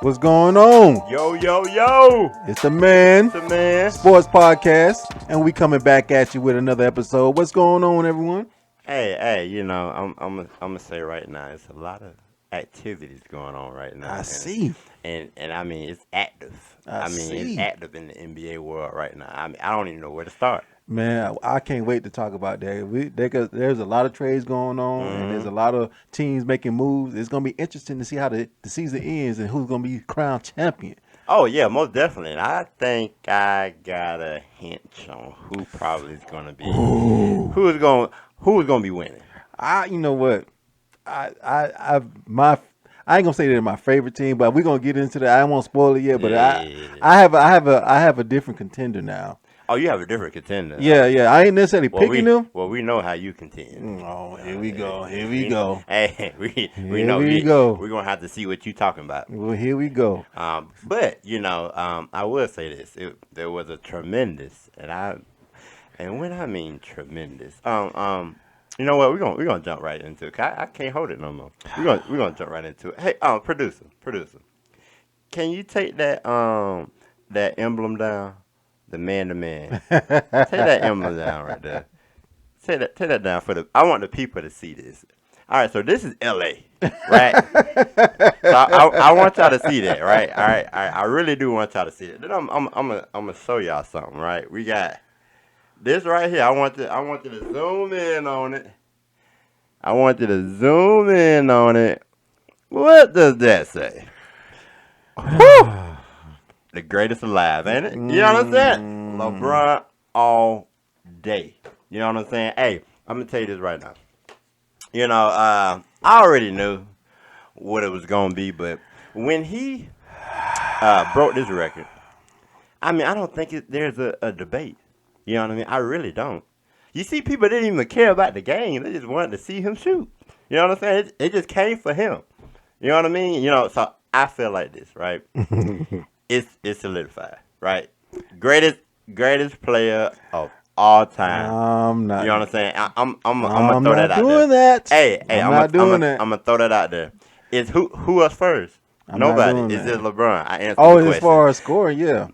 What's going on? Yo, yo, yo! It's the Man It's the Man. Sports Podcast, and we coming back at you with another episode. What's going on, everyone? Hey, I'm gonna say right now, it's a lot of activities going on right now. I see. And I mean, it's active. I mean, see. it's active in the NBA world right now. I mean, I don't even know where to start. Man, I can't wait to talk about that. There's a lot of trades going on, and there's a lot of teams making moves. It's going to be interesting to see how the season ends and who's going to be crowned champion. Oh yeah, most definitely. And I think I got a hint on who probably is gonna be who's gonna be winning. You know what? I ain't gonna say they're my favorite team, but we're gonna get into that. I don't want to spoil it yet, but I have a different contender now. Oh, you have a different contender. Yeah. I ain't necessarily picking them. Well, we know how you contend. Oh, here we go. Hey, we Here know we go. We're gonna have to see what you talking about. Well, here we go. But I will say this: there was a tremendous, and when I mean tremendous, you know what? We're gonna jump right into it. I can't hold it no more. We're gonna jump right into it. Hey, producer, can you take that emblem down? The man to man. Take that emblem down right there. Take that down I want the people to see this. All right, so this is LA, right? So I want y'all to see that, right? All right. I really do want y'all to see that. Then I'm gonna show y'all something, right? We got this right here. I want you to zoom in on it. What does that say? Whew. The greatest alive, ain't it? You know what I'm saying? LeBron all day. You know what I'm saying? Hey, I'm going to tell you this right now. I already knew what it was going to be, but when he broke this record, I mean, I don't think there's a debate. You know what I mean? I really don't. You see, people didn't even care about the game. They just wanted to see him shoot. You know what I'm saying? It just came for him. You know what I mean? So I feel like this, right? It's solidified, right? Greatest player of all time. I'm not. You know what I'm saying? I'm gonna throw that out there. I'm not doing that. Hey, I'm not doing that. I'm gonna throw that out there. Is who else first? Nobody. Is it LeBron? I answered the question. As far as scoring, yeah.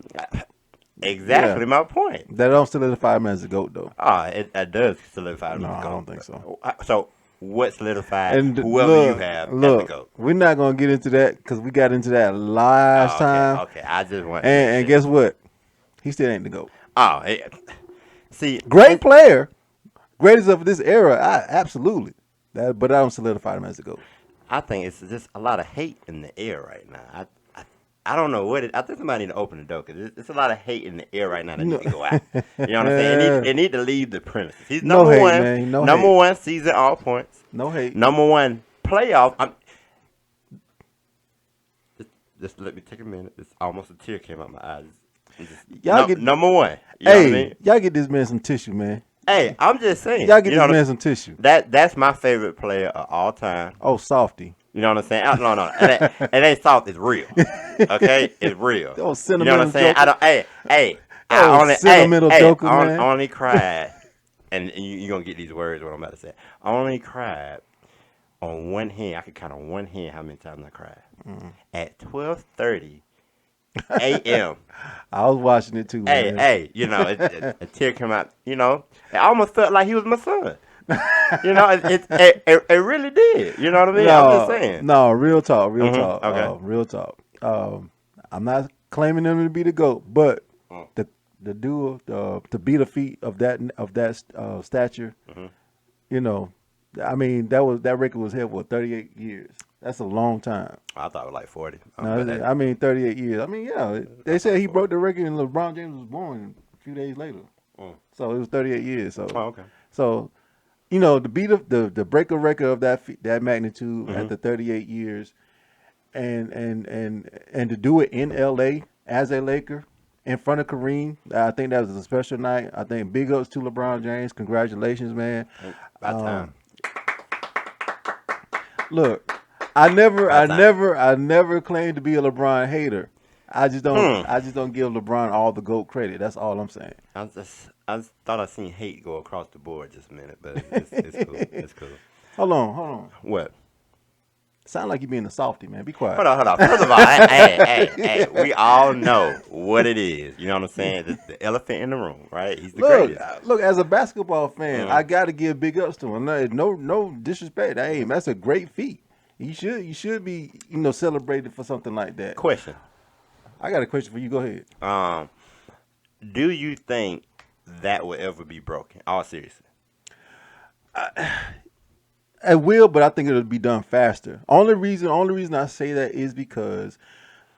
Exactly my point. That don't solidify him as a GOAT, though. It does solidify him as a GOAT. I don't think so. So what solidified whoever you have as the GOAT? We're not gonna get into that because we got into that last time. Okay, I just want. And guess what? He still ain't the GOAT. See, great player, greatest of this era. Absolutely. But I don't solidify him as a GOAT. I think it's just a lot of hate in the air right now. I don't know what I think somebody need to open the door because it's a lot of hate in the air right now that need to go out. You know what I'm saying? It need to leave the premises. He's number one. Man. Number one season all points. No hate. Number one playoff. Just let me take a minute. It's almost a tear came out my eyes. Number one. You know what I mean? Y'all get this man some tissue, man. Hey, I'm just saying. Y'all get this man some tissue. That's my favorite player of all time. Oh, softy. You know what I'm saying? No. It ain't soft. It's real. Okay? It's real. Oh, sentimental. You know what I'm saying? I only cried, and you're going to get these words, what I'm about to say. I only cried on one hand. I could count on one hand how many times I cried. At 12:30 a.m. I was watching it too, man. A tear came out, I almost felt like he was my son. It really did. You know what I mean? I'm just saying. No, real talk. Okay. Real talk. I'm not claiming them to be the GOAT, but the duo to beat a feat of that stature, I mean that record was held for 38 years. That's a long time. I thought it was like 40. No, I mean 38 years. I mean, yeah, they said he broke the record and LeBron James was born a few days later. So it was 38 years. So okay. So to beat the break a record of that magnitude at the 38 years, and to do it in LA as a Laker in front of Kareem, I think that was a special night. I think big ups to LeBron James. Congratulations, man. About time. Look, I never claimed to be a LeBron hater. I just don't give LeBron all the GOAT credit. That's all I'm saying. I just thought I seen hate go across the board just a minute, but it's cool. It's cool. Hold on. What? Sound like you being a softy, man. Be quiet. Hold on, hold on. First of all, hey, we all know what it is. You know what I'm saying? The elephant in the room, right? He's the greatest. Look. As a basketball fan, Mm-hmm. I got to give big ups to him. No disrespect. Hey, that's a great feat. You should be, celebrated for something like that. Question. I got a question for you. Go ahead. Do you think that will ever be broken? All seriously. It will, but I think it'll be done faster. Only reason I say that is because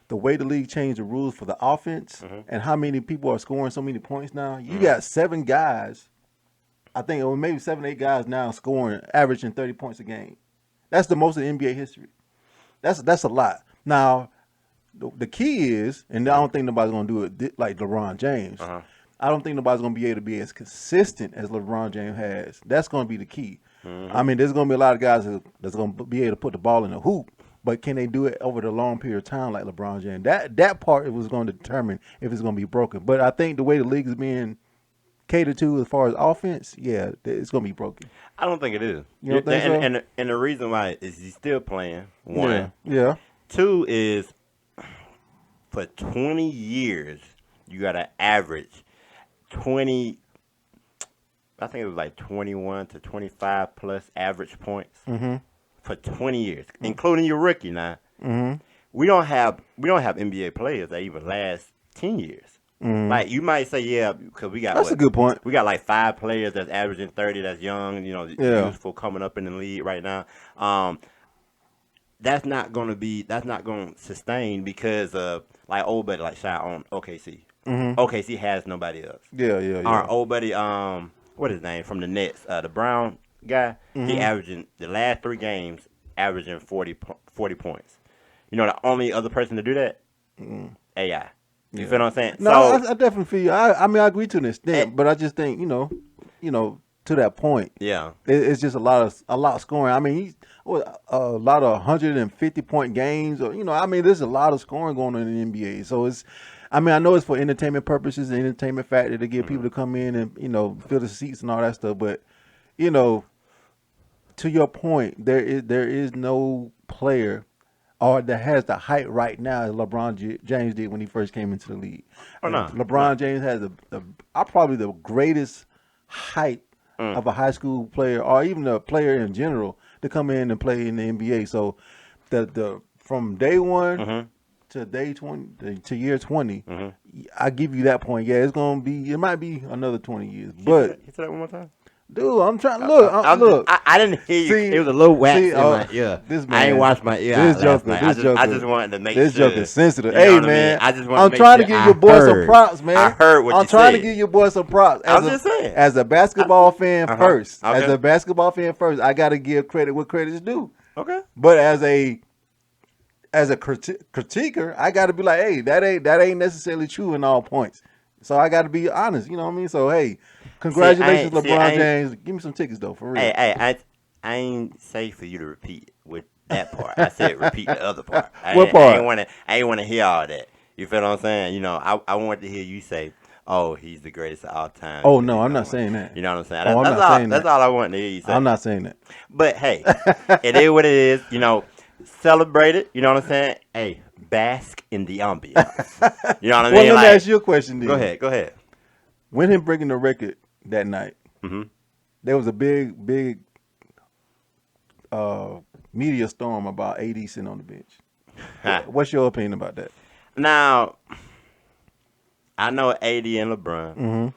the way the league changed the rules for the offense and how many people are scoring so many points now. You got 7 guys, I think, or maybe 7, 8 guys now scoring, averaging 30 points a game. That's the most in NBA history. That's a lot. Now, the key is, and I don't think nobody's going to do it like LeBron James. I don't think nobody's going to be able to be as consistent as LeBron James has. That's going to be the key. I mean, there's going to be a lot of guys that's going to be able to put the ball in the hoop, but can they do it over the long period of time like LeBron James? That part it was going to determine if it's going to be broken. But I think the way the league is being catered to as far as offense, yeah, it's going to be broken. I don't think it is. You don't think so? And the reason why is he's still playing. One. Yeah. 2 is for 20 years you got to average 20. I think it was like 21 to 25 plus average points for 20 years, including your rookie. Now we don't have NBA players that even last 10 years. Like you might say, yeah, because we got That's a good point. We got like 5 players that's averaging 30, that's young, useful coming up in the league right now. That's not going to sustain because of like old buddy like Shy on OKC. OKC has nobody else. Yeah. Our old buddy, what is his name from the Nets? The Brown guy. He averaging the last 3 games, averaging 40 points. You know the only other person to do that? AI. You feel what I'm saying? No, I definitely feel you. I mean, I agree to an extent, but I just think to that point. Yeah, it's just a lot of scoring. I mean, he's a lot of 150-point games, or I mean, there's a lot of scoring going on in the NBA. So it's. I mean, I know it's for entertainment purposes, and entertainment factor to get people to come in and fill the seats and all that stuff. But to your point, there is no player or that has the height right now as LeBron James did when he first came into the league. Oh no, LeBron James has probably the greatest height of a high school player or even a player in general to come in and play in the NBA. So the from day one. To day 20 to year 20, I give you that point. Yeah, it might be another 20 years. But he said that one more time. Dude, I'm trying to look. I didn't hear you. See, it was a little wax in my ear. This man, I ain't washed my ear. This out joker, last this night. joker, I just wanted to make this sure. joker sensitive. You know Hey what I man, mean? I just wanted I'm to trying to make sure give your boy some props, man. I heard what I'm you trying said. to give your boy some props. I'm just saying. As a basketball fan first, Okay. as a basketball fan first, I got to give credit what credit's due. Okay. But as a critiquer, I got to be like, hey, that ain't necessarily true in all points. So I got to be honest, you know what I mean? So hey, congratulations, LeBron James. Give me some tickets though, for real. Hey, I ain't say for you to repeat with that part. I said repeat the other part. What part? I ain't want to hear all that. You feel what I'm saying? I wanted to hear you say, "Oh, he's the greatest of all time." Oh no, I'm not saying that. You know what I'm saying? I'm not saying that. That's all I wanted to hear you say. I'm not saying that. But hey, it is what it is. Celebrate it. You know what I'm saying? Hey, bask in the ambiance. You know what I mean? Well, let me ask you a question then. Go ahead. When him breaking the record that night, there was a big media storm about AD sitting on the bench. What's your opinion about that? Now, I know AD and LeBron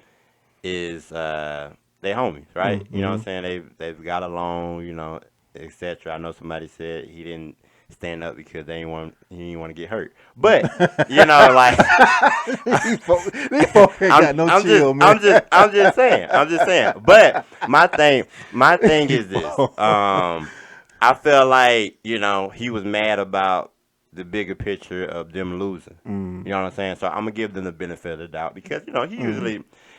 is they homies, right? You know what I'm saying? They've got along, etc. I know somebody said he didn't stand up because he didn't want to get hurt. But like these folks ain't got no chill, man. I'm just saying. But my thing is this. I feel like he was mad about the bigger picture of them losing. You know what I'm saying? So I'm gonna give them the benefit of the doubt because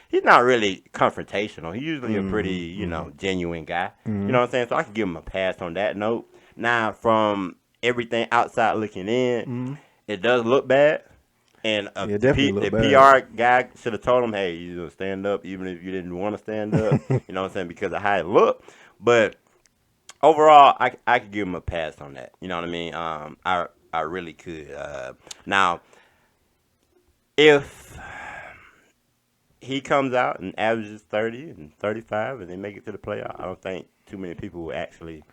he's not really confrontational. He's usually a pretty genuine guy. You know what I'm saying? So I can give him a pass on that note. Now from everything outside looking in, it does look bad. And the PR guy should have told him, hey, you stand up even if you didn't want to stand up. You know what I'm saying? Because of how it looked. But overall, I could give him a pass on that. You know what I mean? I really could. Now, if he comes out and averages 30 and 35 and they make it to the playoff, I don't think too many people will actually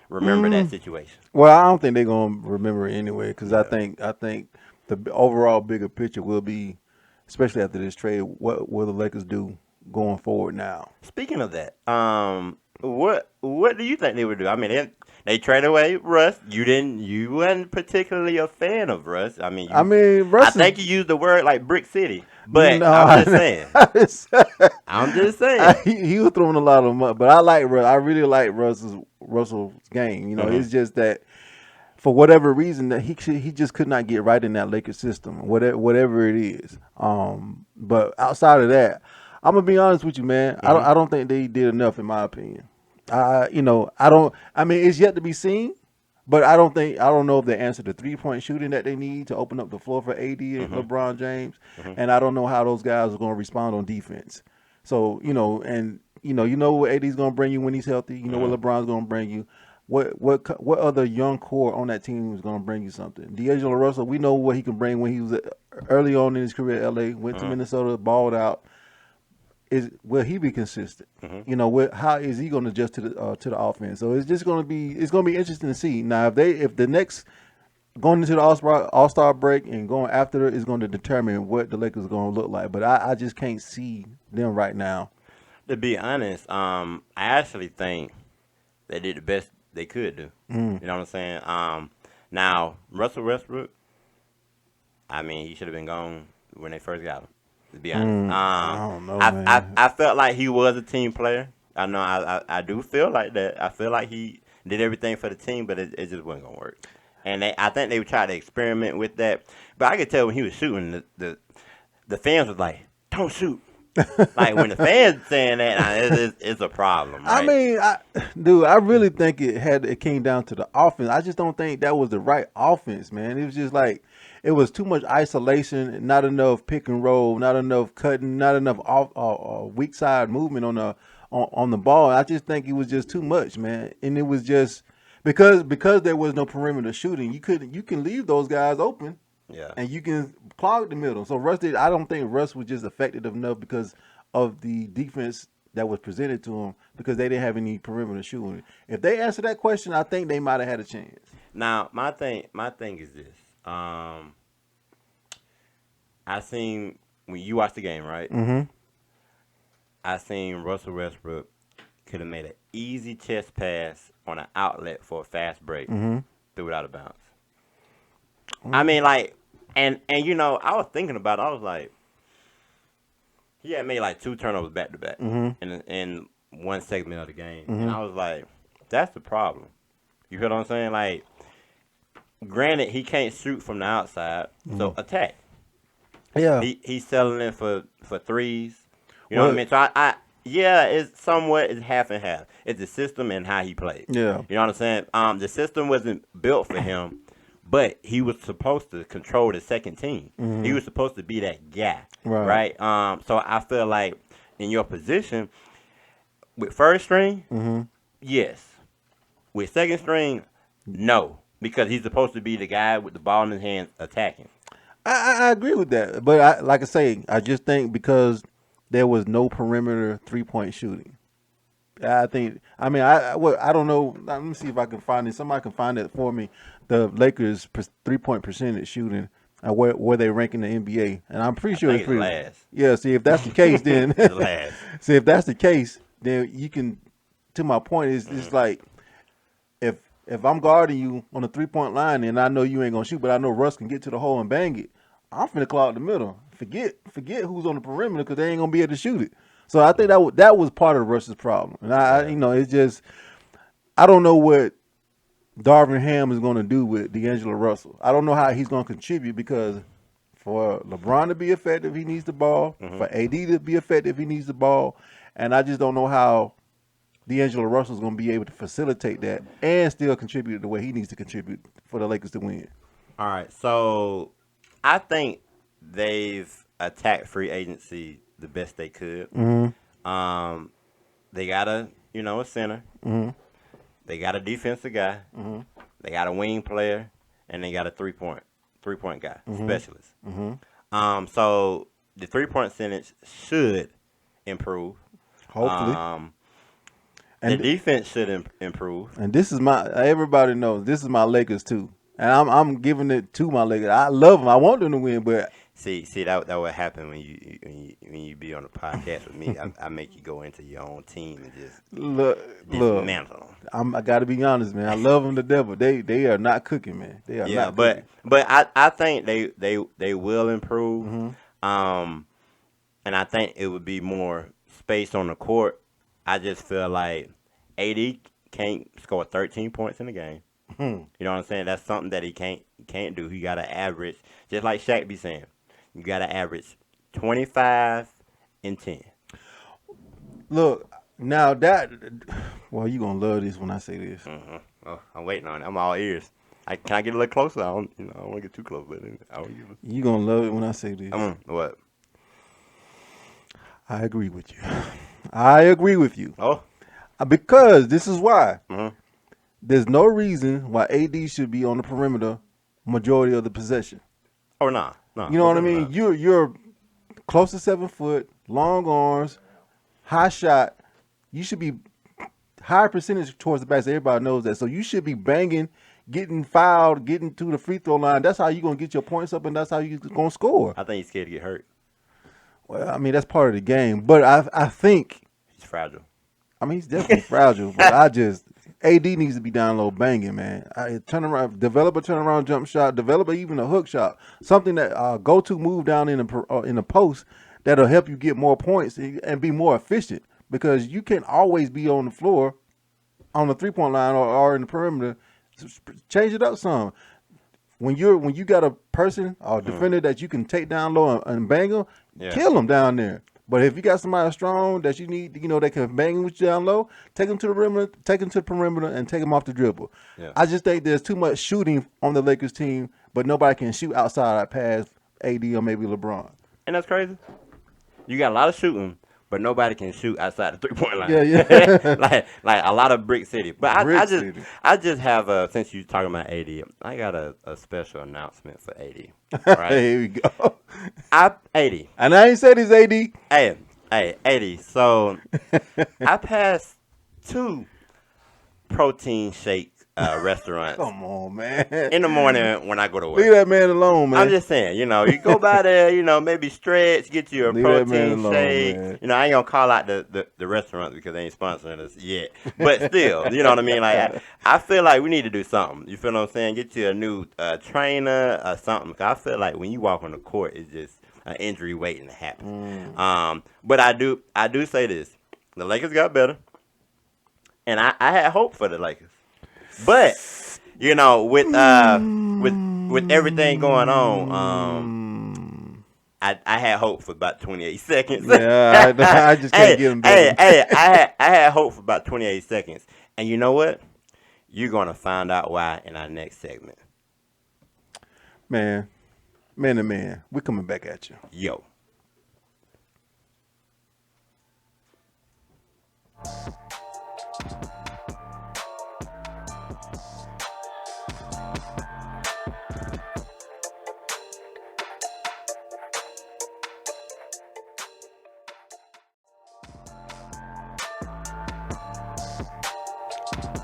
remember that situation. Well, I don't think they're gonna remember it anyway because I Yeah. think I think overall bigger picture will be, especially after this trade, what will the Lakers do going forward now? Speaking of that, what do you think they would do? I mean, they traded away Russ. You wasn't particularly a fan of Russ. I mean, I mean, I Russ is think you used the word like Brick City, but no, I'm just saying. I'm just saying. he was throwing a lot of money, but I like Russ. I really like Russell's game. You know, Hmm. it's just that for whatever reason that he just could not get right in that Lakers system, whatever it is. But outside of that, I'm gonna be honest with you, man. Hmm. I don't think they did enough in my opinion. I don't. I mean, it's yet to be seen. But I don't know if they answer the 3-point shooting that they need to open up the floor for AD and Hmm. LeBron James, Hmm. and I don't know how those guys are going to respond on defense. So and you know what AD's going to bring you when he's healthy. You know what Hmm. LeBron's going to bring you. What other young core on that team is going to bring you something? D'Angelo Russell, we know what he can bring when he was early on in his career at LA, went to Hmm. Minnesota, balled out. Is will he be consistent? Hmm. You know, how is he going to adjust to the offense? So it's going to be interesting to see. Now, if the next going into the All-Star break and going after it is going to determine what the Lakers are going to look like. But I just can't see them right now. To be honest, I actually think they did the best they could do. Mm. You know what I'm saying? Now Russell Westbrook, I mean, he should have been gone when they first got him. To be honest, I don't know, man. I felt like he was a team player. I know I do feel like that. I feel like he did everything for the team, but it just wasn't gonna work. And I think they would try to experiment with that. But I could tell when he was shooting, the fans was like, "Don't shoot." Like when the fans saying that, it's a problem, I right? mean, dude, I really think it came down to the offense. I just don't think that was the right offense, man. It was just like it was too much isolation, not enough pick and roll, not enough cutting, not enough weak side movement on the ball. I just think it was just too much, man. And it was just because there was no perimeter shooting, you can leave those guys open Yeah. and you can clog the middle. So I don't think Russ was just effective enough because of the defense that was presented to him because they didn't have any perimeter shooting. If they answer that question, I think they might have had a chance. Now my thing is this. I seen when you watched the game, right? Mm-hmm. I seen Russell Westbrook could have made an easy chest pass on an outlet for a fast break, Mm-hmm. threw it out of bounds. I mean, like, and I was thinking about it. I was like, he had made like 2 turnovers back to back Mm-hmm. in one segment of the game, and Mm-hmm. I was like, that's the problem. You feel what I'm saying? Like, granted, he can't shoot from the outside, so Mm-hmm. attack. Yeah. He's selling it for threes. You know what I Well. mean? So I yeah, it's half and half. It's the system and how he plays. Yeah. You know what I'm saying? The system wasn't built for him, but he was supposed to control the second team. He Mm-hmm. was supposed to be that guy, Right. right? So I feel like in your position with first string, Mm-hmm. yes. With second string, no, because he's supposed to be the guy with the ball in his hands attacking. I agree with that, but like I say, I just think because there was no perimeter 3-point shooting. I think. I mean, I don't know. Let me see if I can find it. Somebody can find it for me. The Lakers 3-point percentage shooting. Where they rank in the NBA, and I'm pretty I sure think it's it's pretty. last. Yeah. See, if that's the case, then It's last. see if that's the case, then you can. To my point is, Hmm. it's like if I'm guarding you on the 3-point line and I know you ain't gonna shoot, but I know Russ can get to the hole and bang it, I'm finna clog the middle. Forget who's on the perimeter because they ain't gonna be able to shoot it. So I think that was part of Russ's problem, and Yeah. it's just I don't know what Darvin Ham is gonna do with D'Angelo Russell. I don't know how he's gonna contribute because for LeBron to be effective, he needs the ball. Hmm. For AD to be effective, he needs the ball, and I just don't know how D'Angelo Russell's going to be able to facilitate that and still contribute the way he needs to contribute for the Lakers to win. All right. So I think they've attacked free agency the best they could. Mm-hmm. Um, they got a center. Mm-hmm. They got a defensive guy. Mm-hmm. They got a wing player, and they got a three-point guy, Mm-hmm. specialist. Mm-hmm. So the 3-point percentage should improve. Hopefully. The And defense should improve. and this is my everybody knows this is my Lakers too. And I'm giving it to my Lakers. I love them. I want them to win, but See that what happen when you be on a podcast with me. I make you go into your own team and just look, dismantle them. I got to be honest, man. I love them to death, but they are not cooking, man. They are Yeah, not cooking. but I think they will improve. And I think it would be more space on the court. I just feel like AD can't score 13 points in a game. You know what I'm saying? That's something that he can't do. He got to average, just like Shaq be saying, you got to average 25 and 10. Look, now that, well, you gonna love this when I say this. Oh, I'm waiting on it. I'm all ears. Can I get a little closer? I don't want to get too close, but You gonna love it when I say this. What? I agree with you. I agree with you. Oh, Because this is why. Mhm. There's no reason why AD should be on the perimeter majority of the possession. oh no. You know what I mean? You're close to 7 foot, long arms, high shot. You should be higher percentage towards the back. So everybody knows that. So you should be banging, getting fouled, getting to the free throw line. That's how you're gonna get your points up, and that's how you're gonna score. I think he's scared to get hurt. Well, I mean that's part of the game. But I think He's fragile. I mean he's definitely fragile. But AD needs to be down low banging, man. Develop a turnaround jump shot, develop even a hook shot, something that go to move down in the post that'll help you get more points and be more efficient. Because you can't always be on the floor, on the 3-point line or in the perimeter. Change it up some. When you got a person or defender that you can take down low and bang them, kill them down there. But if you got somebody strong that you need, that can bang with you down low, take them to the perimeter, and take them off the dribble. Yeah. I just think there's too much shooting on the Lakers team, but nobody can shoot outside past AD or maybe LeBron. And that's crazy. You got a lot of shooting, but nobody can shoot outside the 3-point line. Yeah. like a lot of brick city. But City. I just have since you talking about AD, I got a special announcement for AD. Right? Here we go. 80. And I ain't said it's AD. Hey, 80. So I passed 2 protein shake restaurants Come on, man. in the morning when I go to work. Leave that man alone, man. I'm just saying, you go by there, maybe stretch, get you a Leave that man protein alone, shake. man. I ain't gonna call out the restaurants because they ain't sponsoring us yet. But still, you know what I mean? Like I feel like we need to do something. You feel what I'm saying? Get you a new trainer or something. 'Cause I feel like when you walk on the court, it's just an injury waiting to happen. But I do say this: the Lakers got better, and I had hope for the Lakers. But with everything going on, I had hope for about 28 seconds. Yeah, I just can't give him that. I had hope for about 28 seconds, and you know what? You're gonna find out why in our next segment. Man to man, we're coming back at you. Yo.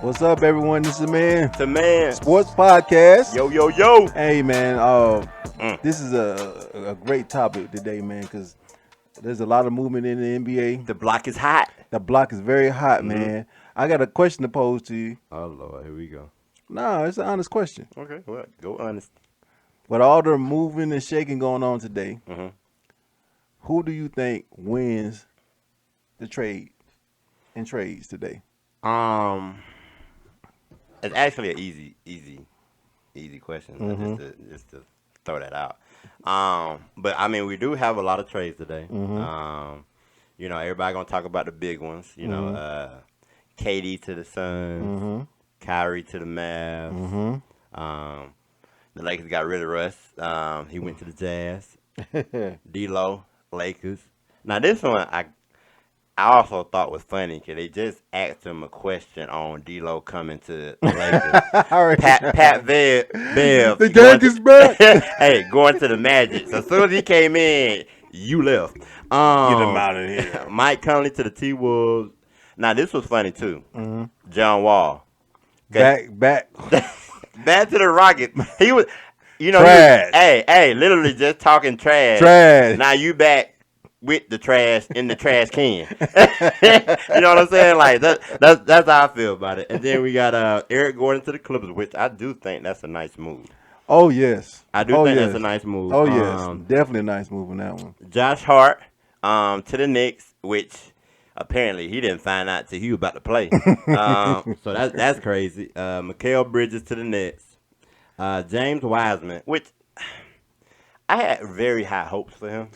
What's up, everyone? This is Man The Man. Sports Podcast. Yo. Hey, man. This is a great topic today, man, because there's a lot of movement in the NBA. The block is hot. The block is very hot, man. I got a question to pose to you. Oh, Lord. Here we go. No, it's an honest question. Okay. Well, go honest. With all the moving and shaking going on today, Mhm. who do you think wins the trades today? It's actually an easy question. Just to throw that out. But I mean, we do have a lot of trades today. Everybody gonna talk about the big ones. KD to the Suns, Kyrie to the Mavs. The Lakers got rid of Russ. He went to the Jazz. D-Lo, Lakers. Now this one, I also thought was funny because they just asked him a question on D'Lo coming to the Lakers. Pat Bev, the gang is back. hey, going to the Magic. So as soon as he came in, you left. Get him out of here. Mike Conley to the T-Wolves. Now this was funny too. John Wall. Back. Back to the Rockets. He was, trash. Literally just talking trash. Now you back with the trash in the trash can. You know what I'm saying? Like that's how I feel about it. And then we got Eric Gordon to the Clippers, which I do think that's a nice move. Oh yes, I do think that's a nice move. Oh yes, definitely a nice move on that one. Josh Hart to the Knicks, which apparently he didn't find out till he was about to play. So that's crazy. Mikal Bridges to the Nets. James Wiseman, which I had very high hopes for him.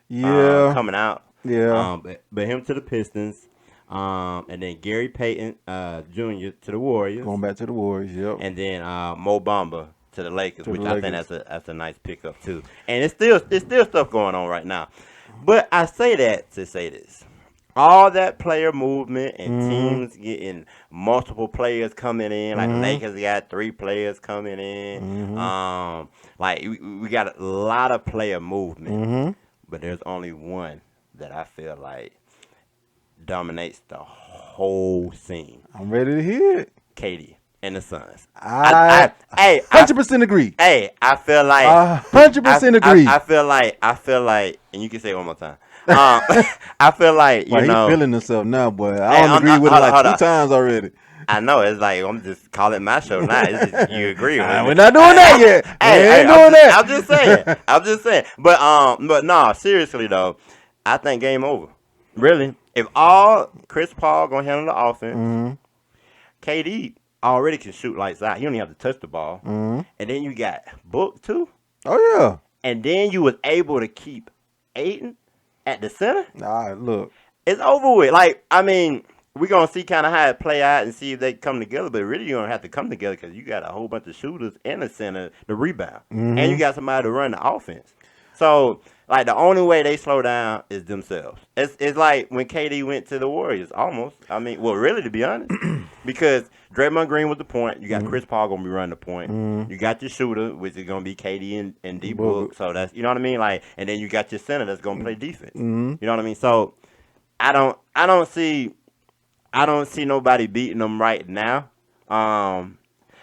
Yeah, coming out. Yeah, but him to the Pistons, and then Gary Payton Jr. to the Warriors. Going back to the Warriors. Yep. And then Mo Bamba to the Lakers, which I think that's a nice pickup too. And it's still stuff going on right now. But I say that to say this. All that player movement and teams getting multiple players coming in, like the Lakers got 3 players coming in. Like we got a lot of player movement, but there's only one that I feel like dominates the whole scene. I'm ready to hear it. KD and the Suns. I 100% agree. Hey, I feel like 100% agree. I feel like, and you can say it one more time. I feel like he's feeling himself now, boy. I don't agree with it like 2 times already. I know, it's like I'm just calling my show now. It's just, you agree with me. We're not doing that yet. I'm just saying. But no, seriously though, I think game over. Really, if all Chris Paul gonna handle the offense, KD already can shoot lights out. He don't even have to touch the ball. And then you got Book too. Oh yeah. And then you was able to keep Ayton at the center. Look, it's over with. Like, I mean, we're going to see kind of how it play out and see if they come together. But really, you don't have to come together because you got a whole bunch of shooters in the center to rebound. And you got somebody to run the offense. So, like, the only way they slow down is themselves. It's like when KD went to the Warriors, almost. I mean, well, really, to be honest. Because Draymond Green was the point. You got Chris Paul going to be running the point. You got your shooter, which is going to be KD and D-Book. So, that's, you know what I mean? Like, and then you got your center that's going to play defense. You know what I mean? So, I don't see nobody beating them right now.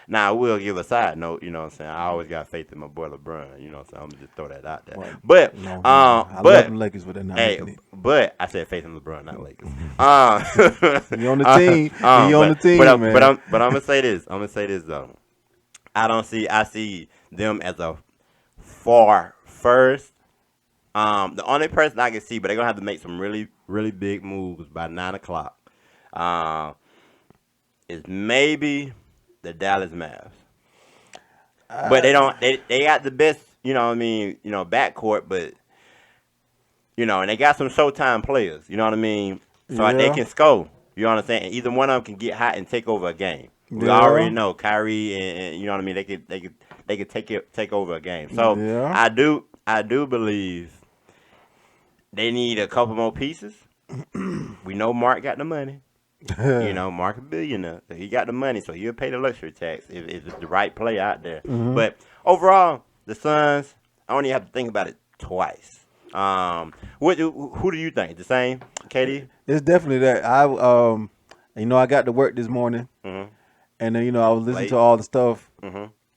Now, I will give a side note, you know what I'm saying? I always got faith in my boy LeBron, you know what I'm saying? I'm going to just throw that out there. Right. But, I love the Lakers, but they're not making it. But I said faith in LeBron, not Lakers. You're on the team. You're on the team, man. But I'm going to say this. I'm going to say this, though. I see them as a far first. The only person I can see, but they're going to have to make some really, really big moves by 9 o'clock, is maybe the Dallas Mavs. But they don't. They got the best, you know what I mean, backcourt, but and they got some Showtime players, you know what I mean? So they can score. You know what I'm saying? And either one of them can get hot and take over a game. We already know Kyrie and you know what I mean, they could take over a game. So I do believe they need a couple more pieces. We know Mark got the money. Mark a billionaire. So he got the money, so he'll pay the luxury tax if it's the right play out there. But overall, the Suns, I don't even have to think about it twice. Who do you think? The same, KD? It's definitely that. I got to work this morning, and then I was listening to all the stuff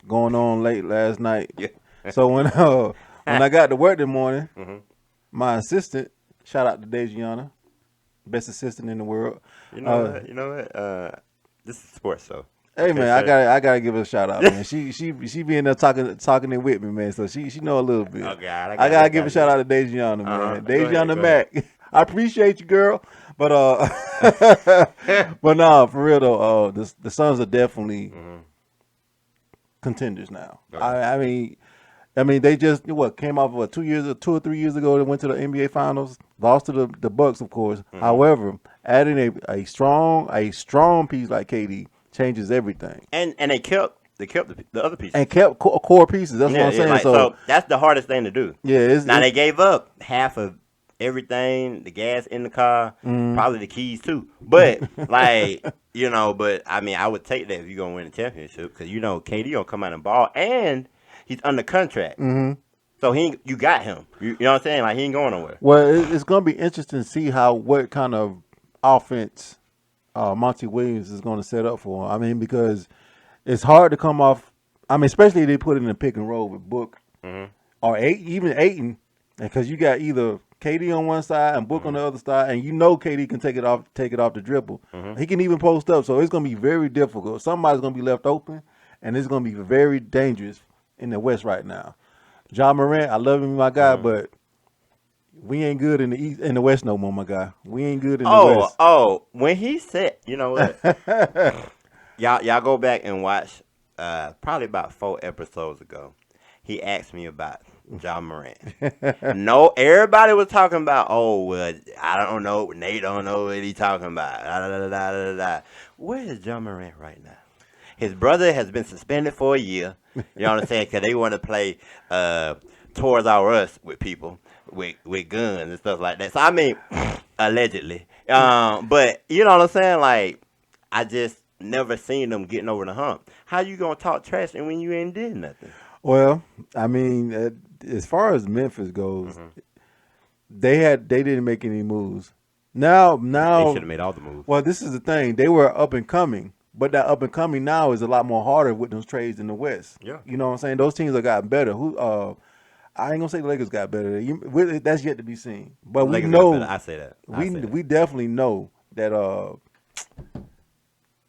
going on late last night. Yeah. So when I got to work this morning, my assistant, shout out to Dejiana, best assistant in the world. You know what? This is sports, so. Hey man, I gotta give her a shout out, man. She be in there talking it with me, man. So she know a little bit. Oh God, I gotta give a shout out to Dejiana, man. Dejiana Mac. I appreciate you, girl. But but no, for real though, the Suns are definitely contenders now. Okay. I mean, they just came off of 2 or 3 years ago. They went to the NBA Finals, lost to the Bucks, of course. However, adding a strong piece like KD changes everything. And they kept the other pieces and kept core pieces. That's what I'm saying. So that's the hardest thing to do. Yeah. They gave up half of everything, the gas in the car, Mm. probably the keys too. But like but I mean, I would take that if you're gonna win a championship because KD gonna come out and ball, and he's under contract, Hmm. so you got him. You know what I'm saying? Like he ain't going nowhere. Well, it's going to be interesting to see what kind of offense Monty Williams is going to set up for him. I mean, because it's hard to come off. I mean, especially if they put it in a pick and roll with Book Hmm. or even Aiton, because you got either KD on one side and Book on Hmm. the other side, and KD can take it off the dribble. Hmm. He can even post up, so it's going to be very difficult. Somebody's going to be left open, and it's going to be very dangerous in the West right now. John Morant, I love him, my guy, Hmm. but we ain't good in the East, in the West no more, my guy. We ain't good in the Oh, West. when he said, you know what? Y'all go back and watch probably about 4 episodes ago. He asked me about John Morant. No, everybody was talking about, oh well, I don't know, Nate don't know what he talking about. Da, da, da, da, da, da. Where is John Morant right now? His brother has been suspended for a year. You know what I'm saying? Because they want to play Towards Our Us with people with guns and stuff like that. So I mean, allegedly. But you know what I'm saying? Like, I just never seen them getting over the hump. How you gonna talk trash and when you ain't did nothing? Well, I mean, as far as Memphis goes, Hmm. they didn't make any moves. Now, They should now, have made all the moves. well, this is the thing. They were up and coming, but that up and coming now is a lot more harder with those trades in the West. Yeah. You know what I'm saying? Those teams have gotten better. I ain't gonna say the Lakers got better. That's yet to be seen. But we Lakers got better. know, I say that. I we say that. we definitely know that.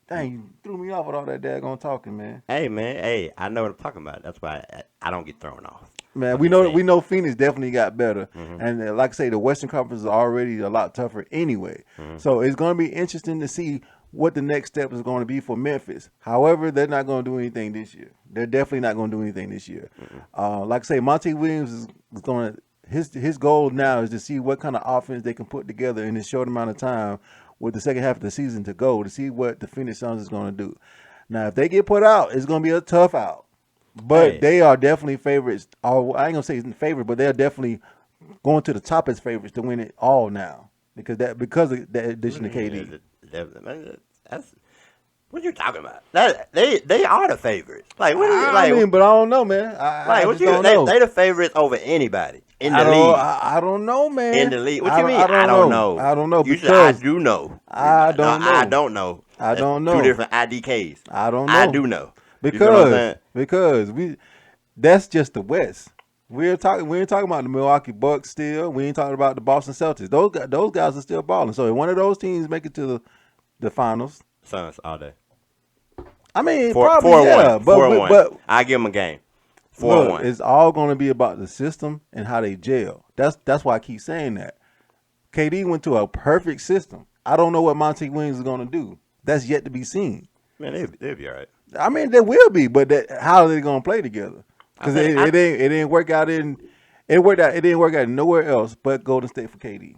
Dang, you threw me off with all that daggone talking, man. Hey man, hey, I know what I'm talking about. That's why I don't get thrown off. Man, I'm just saying. we know Phoenix definitely got better, Hmm. and like I say, the Western Conference is already a lot tougher anyway. Hmm. So it's going to be interesting to see what the next step is going to be for Memphis. However, they're not going to do anything this year. They're definitely not going to do anything this year. Like I say, Monty Williams is going to his goal now is to see what kind of offense they can put together in this short amount of time with the second half of the season to go to see what the Phoenix Suns is going to do. Now, if they get put out, it's going to be a tough out. But Hey, they are definitely favorites. Or I ain't gonna say favorite, but they're definitely going to the top as favorites to win it all now because of that addition to KD. that's what you talking about. That they are the favorites. Like what? I mean, but I don't know, man. I What just you? don't know. They the favorites over anybody in the league. I don't know, In man. the league. What you mean? I I don't don't know. know. I don't know You should. I because do know. I No, don't I know. don't know. I That's don't two know. different IDKs. I don't I know do know. You feel what I'm saying? because that's just the West. We ain't talking about the Milwaukee Bucks still. We ain't talking about the Boston Celtics. Those guys are still balling. So if one of those teams make it to the finals, Suns all day. I mean, Four, probably 4-1. yeah. 4-1. But I give them a game. look, 4-1. it's all going to be about the system and how they gel. That's why I keep saying that. KD went to a perfect system. I don't know what Monty Williams is going to do. That's yet to be seen. Man, they'll be all right. I mean, there will be, but how are they going to play together? I Because think I, it didn't work out it worked out. It didn't work out nowhere else but Golden State for KD.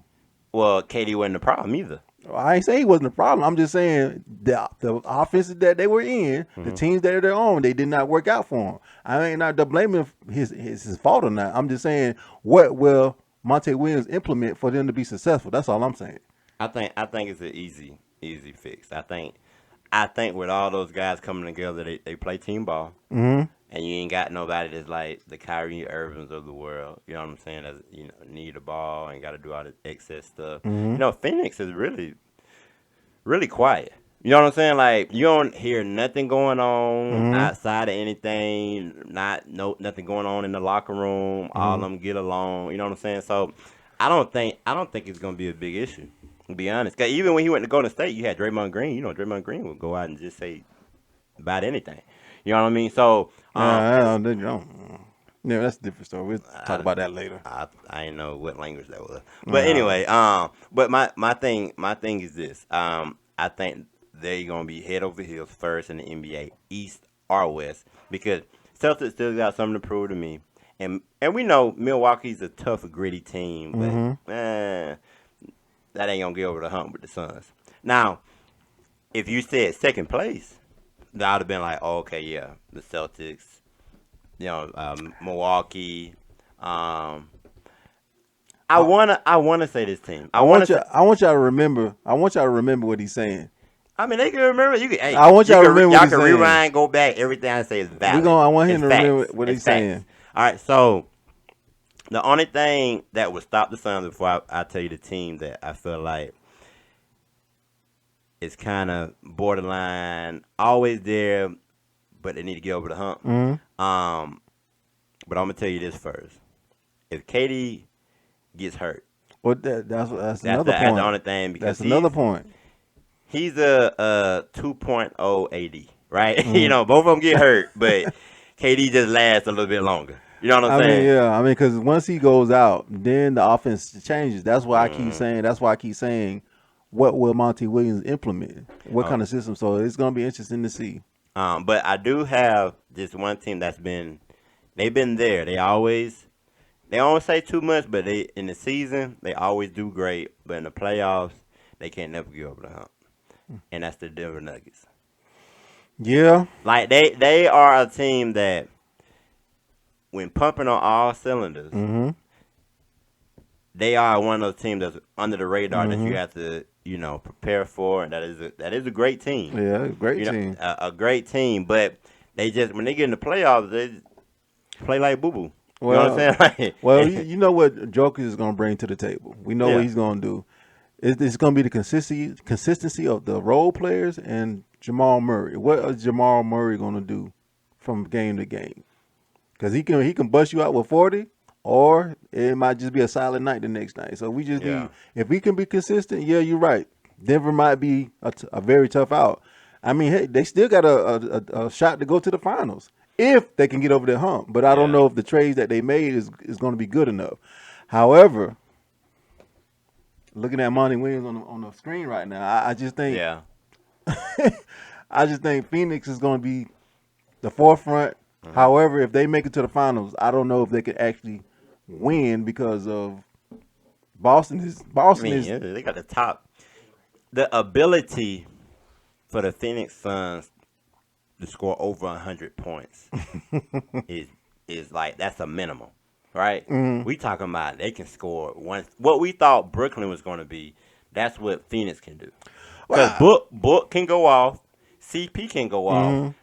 well, KD wasn't the problem either. I ain't saying he wasn't a problem. I'm just saying the offenses that they were in, the teams that they're on, they did not work out for him. I ain't not blaming his fault or not. I'm just saying what will Monte Williams implement for them to be successful. That's all I'm saying. I think it's an easy fix. I think with all those guys coming together, they play team ball. Mm-hmm. And you ain't got nobody that's like the Kyrie Irvings of the world. You know what I'm saying? That's, need the ball and got to do all the excess stuff. Mm-hmm. Phoenix is really, really quiet. You know what I'm saying? Like you don't hear nothing going on Mm-hmm. outside of anything. Nothing going on in the locker room. All of Mm-hmm. them get along. You know what I'm saying? So I don't think it's gonna be a big issue. To be honest, 'cause even when he went to Golden State, you had Draymond Green. Draymond Green would go out and just say about anything. You know what I mean? So Yeah, that's a different story. We'll talk I, about that later. I didn't know what language that was. But Uh, anyway, but my thing is this. I think they're gonna be head over heels first in the NBA, East or West, because Celtics still got something to prove to me, and we know Milwaukee's a tough, gritty team, mm-hmm. but that ain't gonna get over the hump with the Suns. Now, if you said second place, that would have been like, oh, okay, yeah, the Celtics, Milwaukee. Um, I wanna say this team. I want you. I want y'all to remember. I want y'all to remember what he's saying. I mean, they can remember. You can. Hey, I want y'all to remember what y'all he's can saying. rewind, go back. Everything I say is valid. I want him It's to facts. remember what It's he's facts. saying. All right. So the only thing that would stop the Suns before I tell you the team that I feel like is kind of borderline, always there, but they need to get over the hump. Mm-hmm. But I'm gonna tell you this first. If KD gets hurt, Well, that's another that's the point. only thing because That's another point. he's a 2.0 AD, right? Mm-hmm. Both of them get hurt, but KD just lasts a little bit longer. You know what I'm saying? Yeah. Because once he goes out, then the offense changes. That's why I keep Mm. saying. That's why I keep saying, what will Monty Williams implement? What Oh, kind of system? So it's gonna be interesting to see. but I do have this one team they've been there. They don't say too much, but they in the season they always do great. But in the playoffs, they can't never get over the hump, and that's the Denver Nuggets. Yeah. Like they are a team that when pumping on all cylinders, Mm-hmm. they are one of those teams that's under the radar that you Mm-hmm. have to prepare for, and that is a great team. Yeah. Great team. A great team, but they just when they get in the playoffs, they play like boo boo. You know what Well, I'm saying? well, Like, you know what Joker is going to bring to the table. We know what yeah, he's going to do. It's going to be the consistency of the role players and Jamal Murray. What is Jamal Murray going to do from game to game? Because he can bust you out with 40, or it might just be a silent night the next night. So we just yeah, need, if we can be consistent, yeah, you're right. Denver might be a very tough out. I mean, hey, they still got a shot to go to the finals if they can get over the hump. But I don't yeah, know if the trades that they made is going to be good enough. However, looking at Monty Williams on the screen right now, I just think yeah. I just think Phoenix is going to be the forefront. Hmm. However, if they make it to the finals, I don't know if they could actually win because of I Boston mean, is yeah, they got the ability for the Phoenix Suns to score over 100 points is like that's a minimum, right? mm, We talking about they can score once. What we thought Brooklyn was going to be, that's what Phoenix can do. Because well, Book can go off, CP can go off. mm,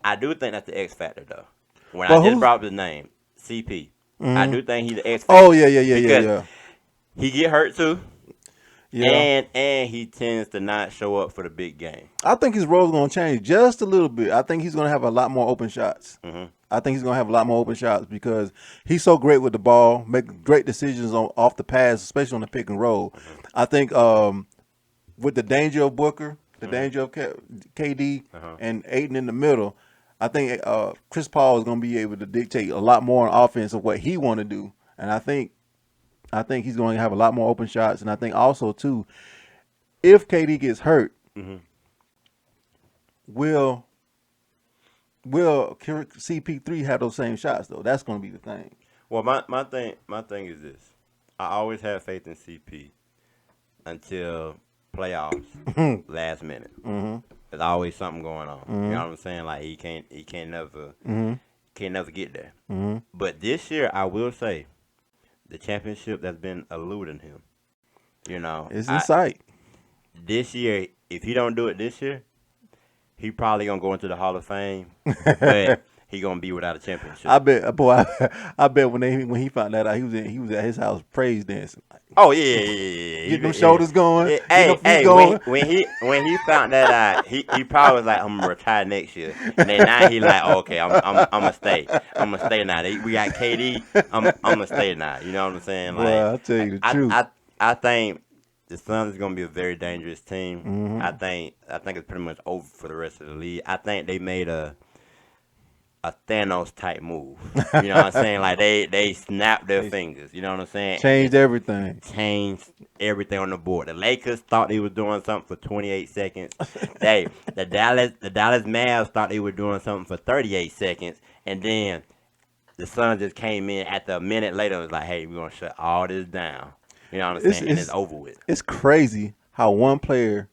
I do think that's the X factor though. When I but just who's brought up the name CP, I mm, do think he's the X oh factor yeah because yeah he get hurt too, yeah. and he tends to not show up for the big game. I think his role's going to change just a little bit. I think he's going to have a lot more open shots. Hmm. I think he's going to have a lot more open shots because he's so great with the ball, making great decisions off the pass, especially on the pick and roll. Hmm. I think with the danger of Booker, the Hmm. danger of KD, Uh-huh. and Aiden in the middle, I think Chris Paul is going to be able to dictate a lot more on offense of what he want to do, and I think he's going to have a lot more open shots, and I think also too, if KD gets hurt, Hmm. will CP3 have those same shots though? That's going to be the thing. Well, my thing is this: I always had faith in CP until playoffs, last minute. Mm-hmm. There's always something going on. You know Mm-hmm. what I'm saying? Like he Mm-hmm. can't never get there. Mm-hmm. But this year, I will say, the championship that's been eluding him. It's in sight. This year, if he don't do it this year, he probably gonna go into the Hall of Fame, but he gonna be without a championship. I bet, boy. I bet when he found that out, he was at his house praise dancing, Oh yeah. getting them shoulders going, Yeah, getting them hey, feet hey, going. when he found that out, he probably was like, I'm gonna retire next year. And then now he like, oh, okay, I'm gonna stay. I'm gonna stay now. We got KD. I'm gonna stay now. You know what I'm saying? Boy, Like, I tell you the I truth. I I think the Suns is gonna be a very dangerous team. Mm-hmm. I think it's pretty much over for the rest of the league. I think they made a Thanos type move. You know what I'm saying? Like they snapped their They fingers. You know what I'm saying? And changed just everything. changed everything on the board. The Lakers thought they were doing something for 28 seconds. The Dallas Mavs thought they were doing something for 38 seconds, and then the Suns just came in after a minute later and was like, "Hey, we're gonna shut all this down." You know what I'm It's saying? And it's it's over with. it's crazy how one player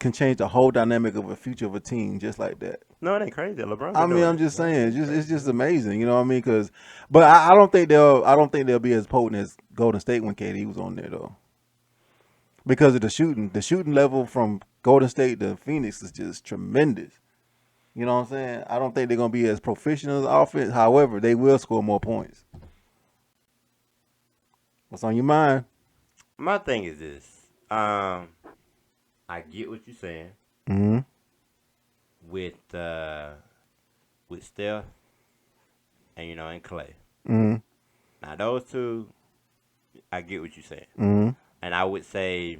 can change the whole dynamic of a future of a team just like that. No, it ain't crazy. LeBron I been mean, doing I'm it. just No, it saying, ain't it's crazy. just amazing. You know what I mean? But I don't think they'll be as potent as Golden State when KD was on there though, because of the shooting. The shooting level from Golden State to Phoenix is just tremendous. You know what I'm saying? I don't think they're gonna be as proficient as offense. However, they will score more points. What's on your mind? My thing is this. I get what you're saying Mm-hmm. with Steph and and Clay. Mm-hmm. Now those two, I get what you're saying, Mm-hmm. and I would say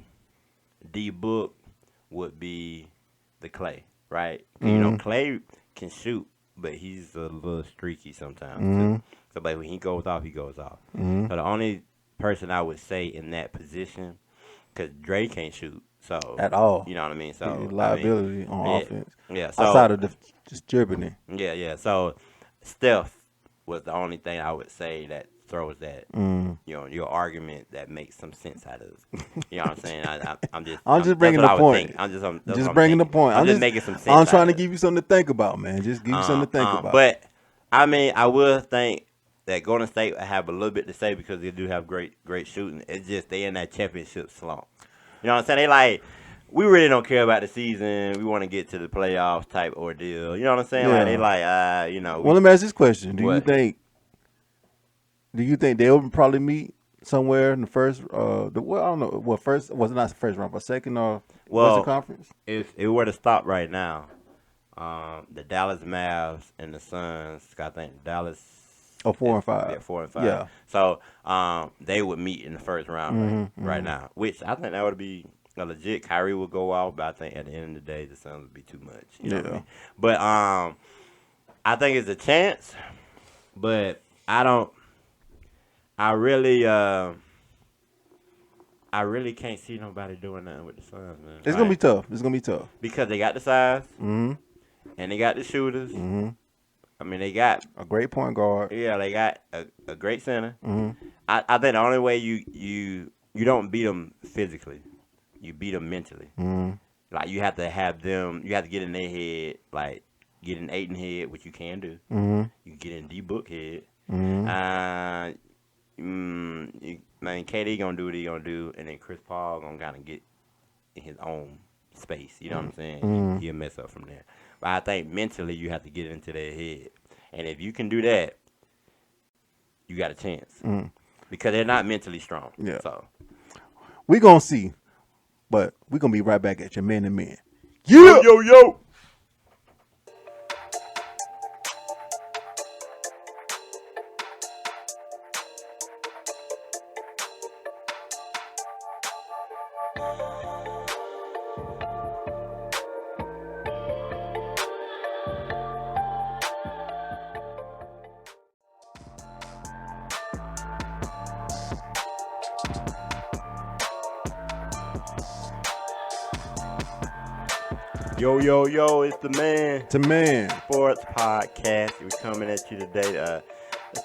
D Book would be the Clay, right? 'Cause, Mm-hmm. Clay can shoot, but he's a little streaky sometimes too. Mm-hmm. So, but when he goes off, he goes off. Mm-hmm. So the only person I would say in that position, because Dre can't shoot, so At all. you know what I mean. His So I mean, liability on yeah, offense. yeah. Outside So of just dribbling. yeah. So Steph was the only thing I would say that throws that Mm. your argument that makes some sense out of it. You know what I'm saying? I'm just that's bringing what the I would point. think. That's what Just I'm bringing the thinking. point. I'm just making some I'm sense out trying of to it. give you something to think about, man. Just give you something to think about. But I mean, I will think that Golden State have a little bit to say because they do have great shooting. It's just they in that championship slump. You know what I'm saying? They like we really don't care about the season. We want to get to the playoffs type ordeal. You know what I'm saying? Like they Yeah. like Well, let me ask this question: what? Do you think they'll probably meet somewhere in the first? I don't know. What first was it not the first round, but second or Western Well, Conference? if it were to stop right now, the Dallas Mavs and the Suns. I think Dallas Oh, 4 and 5. yeah, 4 and 5. Yeah. So they would meet in the first round right Mm-hmm. now, which I think that would be a legit. Kyrie would go out, but I think at the end of the day, the Suns would be too much. You know what I Yeah. mean? But I think it's a chance, but I don't. I really, I really can't see nobody doing nothing with the Suns, man. It's gonna be tough. It's gonna be tough. Because they got the size Mm-hmm. and they got the shooters. Mm-hmm. I mean, they got A great point guard. they got a great center. Mm-hmm. I think the only way you don't beat them physically, you beat them mentally. Mm-hmm. Like you have to have them, you have to get in their head, like get in Aiden head, which you can do. Mm-hmm. You can get in D Book head. Mm-hmm. Man, KD gonna do what he gonna do, and then Chris Paul gonna kind of get in his own space. You know what I'm saying? Mm-hmm. He'll mess up from there. But I think mentally you have to get into their head, and if you can do that, you got a chance Mm-hmm. because they're not mentally strong. Yeah. So We gonna see, but we gonna be right back at your man to man. Yeah. yo. Yo, it's the man. To man. Sports Podcast. We're coming at you today to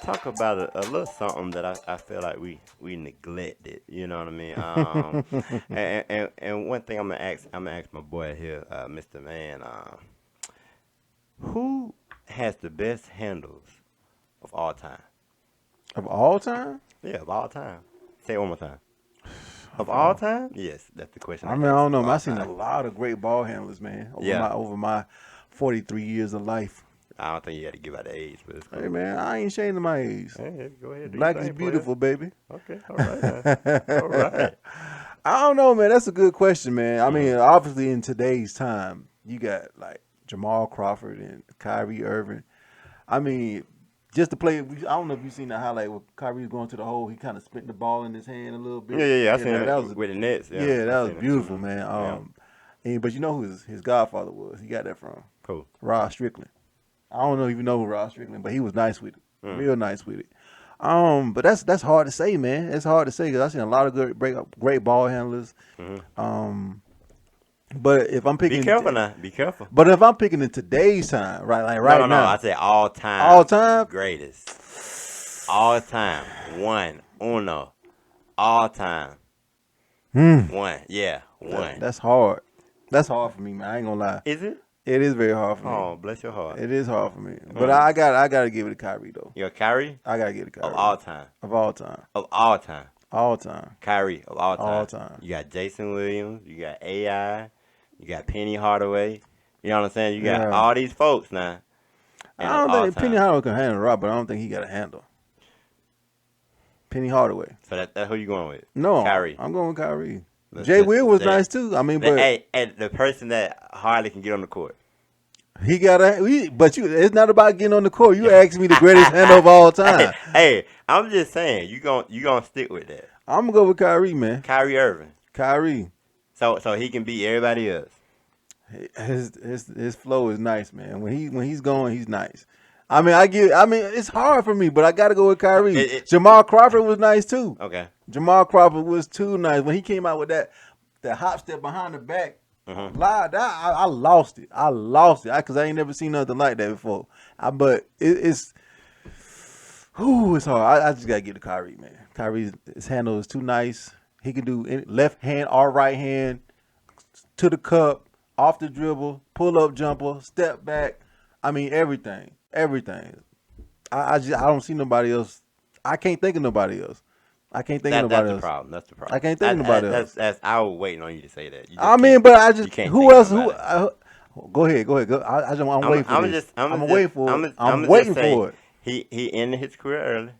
talk about a little something that I feel like we neglected. You know what I mean? And one thing I'm gonna ask my boy here, Mr. Man, who has the best handles of all time? Of all time? Yeah, of all time. Say it one more time. Of all time? Yes, that's the question. I mean, I don't know. Of all I've seen a time. lot of great ball handlers, man. Over my 43 years of life. I don't think you had to give out the age, but it's cool. Hey, man, I ain't ashamed of my age. Hey, go ahead. Do Black your is thing, beautiful, baby. player. Okay, all right. All right. I don't know, man. That's a good question, man. I mean, obviously in today's time, you got like Jamal Crawford and Kyrie Irving. I mean, just to play, I don't know if you've seen the highlight where Kyrie's going to the hole. He kind of spit the ball in his hand a little bit. Yeah. I seen that it was with the Nets. yeah, that I was seen it. beautiful, Mhm. man. But you know who his godfather was? He got that from Cool. Rod Strickland. I don't know if you know who Rod Strickland, but he was nice with it, real nice with it. But that's hard to say, man. It's hard to say because I've seen a lot of great ball handlers. But if I'm picking, Be careful now. Be careful. But if I'm picking in today's time, right, like right no. now, I said all time. All time? Greatest. All time. Uno. All time. One. Yeah. One. that's hard. That's hard for me, man. I ain't gonna lie. Is it? It is very hard for me. Oh, bless your heart. It is hard for me. But I got to give it to Kyrie though. You're Kyrie I got to give it to of Kyrie. all time. Of all time. Of all time. All time. Kyrie of all time. All time. You got Jason Williams. You got AI. You got Penny Hardaway. You know what I'm saying? You got all these folks now. I don't think Penny Hardaway can handle Rob, but I don't think he got a handle. Penny Hardaway. So that's who you going with? No, Kyrie. I'm going with Kyrie. Jay Will was nice too. I mean, but and the person that hardly can get on the court. He got it's not about getting on the court. You asked me the greatest handle of all time. Hey, I'm just saying you gonna stick with that. I'm gonna go with Kyrie, man. Kyrie Irving. Kyrie. So he can beat everybody else. His flow is nice, man. When he's going, he's nice. I mean, it's hard for me, but I got to go with Kyrie. Jamal Crawford was nice too. Okay. Jamal Crawford was too nice when he came out with that hop step behind the back. I lost it. I lost it because I ain't never seen nothing like that before. But it's hard. I just gotta get to Kyrie, man. Kyrie's his handle is too nice. He can do left hand or right hand to the cup, off the dribble, pull up jumper, step back. I mean everything. I don't see nobody else. I can't think of nobody else. That's the problem. That's the problem. I can't think of nobody else. I was waiting on you to say that. But I just who else? Go ahead. I'm waiting for this. I'm waiting for it. He ended his career early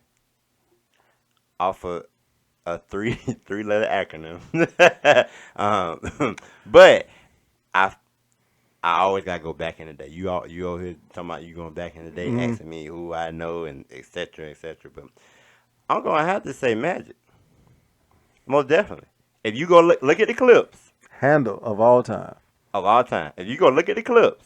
off of a three-letter acronym. But I always gotta go back in the day. You all here talking about you going back in the day, asking me who I know and et cetera. But I'm gonna have to say Magic. Most definitely. If you go look at the clips. Handle of all time. Of all time. If you go look at the clips,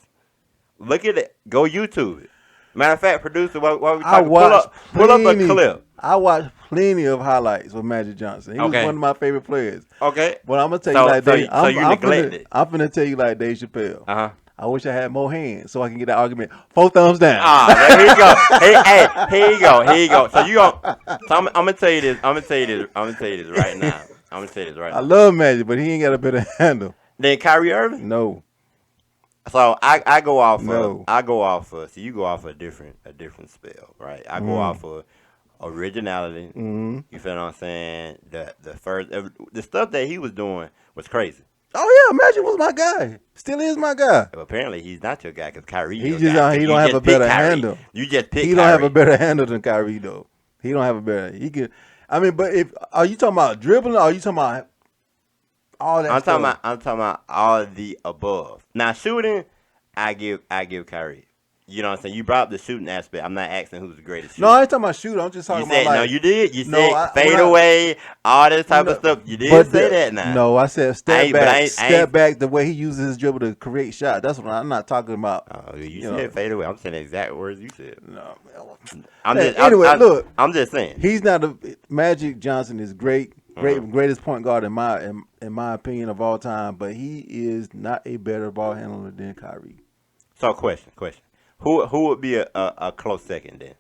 look at it. Go YouTube it. Matter of fact, producer, while we talking, pull up a clip. I watched plenty of highlights with Magic Johnson. He was one of my favorite players. Okay. But I'm gonna tell you I'm finna tell you like Dave Chappelle. I wish I had more hands so I can get that argument 4 thumbs down. There you go. Here you go. So I'm gonna tell you this. I'm gonna tell you this right now. I love Magic, but he ain't got a better handle. Then Kyrie Irving? No. So I go off of so you go off of a different spell, right? I go off of originality. You feel what I'm saying? The stuff that he was doing was crazy. Oh yeah, Magic was my guy. Still is my guy. Well, apparently he's not your guy because Kyrie. He don't have a better handle. You just pick. He don't have a better handle than Kyrie though. He don't have a better. He could. I mean, but are you talking about dribbling? Or are you talking about all that? I'm talking about all of the above. Now shooting, I give Kyrie. You know what I'm saying? You brought up the shooting aspect. I'm not asking who's the greatest shooter. No, I ain't talking about shooting. I'm just talking about no, you did. You said fade away, all this type of stuff. You did say that now. No, I said step back the way he uses his dribble to create shots. That's what I'm not talking about. Oh, you said fade away. I'm saying the exact words you said. No. Look. I'm just saying. He's not Magic Johnson is greatest point guard in my opinion of all time, but he is not a better ball handler than Kyrie. So question. Who would be a close second then?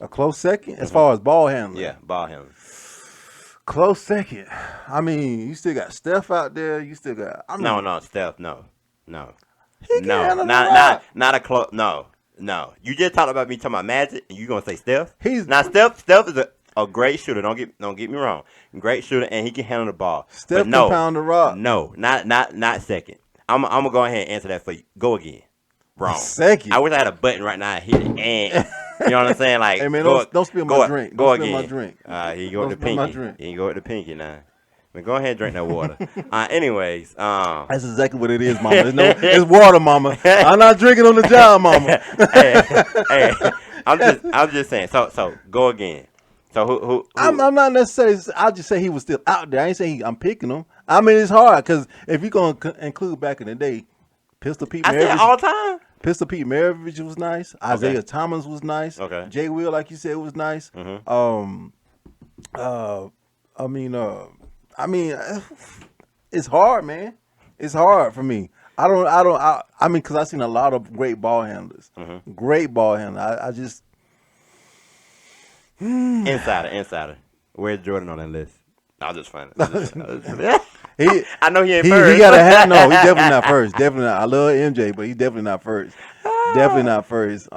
A close second as far as ball handling? Yeah, ball handling. Close second. I mean, you still got Steph out there. You still got. No, Steph. No. He can not a close. No. You just talked about me talking about Magic, and you gonna say Steph? Steph is a great shooter. Don't get me wrong. Great shooter, and he can handle the ball. Steph can pound the rock. No, not second. I'm gonna go ahead and answer that for you. Go again. Wrong. Second. I wish I had a button right now. I hit it, and you know what I'm saying? Like, hey man, don't spill my drink. Go again. My drink. Here you go with the pinky. Here you go with the pinky now. I mean, go ahead and drink that water. Anyways, that's exactly what it is, mama. It's water, mama. I'm not drinking on the job, mama. hey, I'm just saying. So go again. So who? I'm not necessarily. I just say he was still out there. I ain't saying I'm picking him. I mean, it's hard because if you're gonna include back in the day, Pistol Pete Maravich. I said all time. Pistol Pete Maravich was nice. Isaiah Thomas was nice. Okay. Jay Will, like you said, was nice. I mean, it's hard, man. It's hard for me. I mean, because I've seen a lot of great ball handlers. Great ball handlers. I just insider. Where's Jordan on that list? I'll just find it. I know he ain't he first. got to have no. He's definitely not first. Definitely not. I love MJ, but he's definitely not first. Definitely not first. Who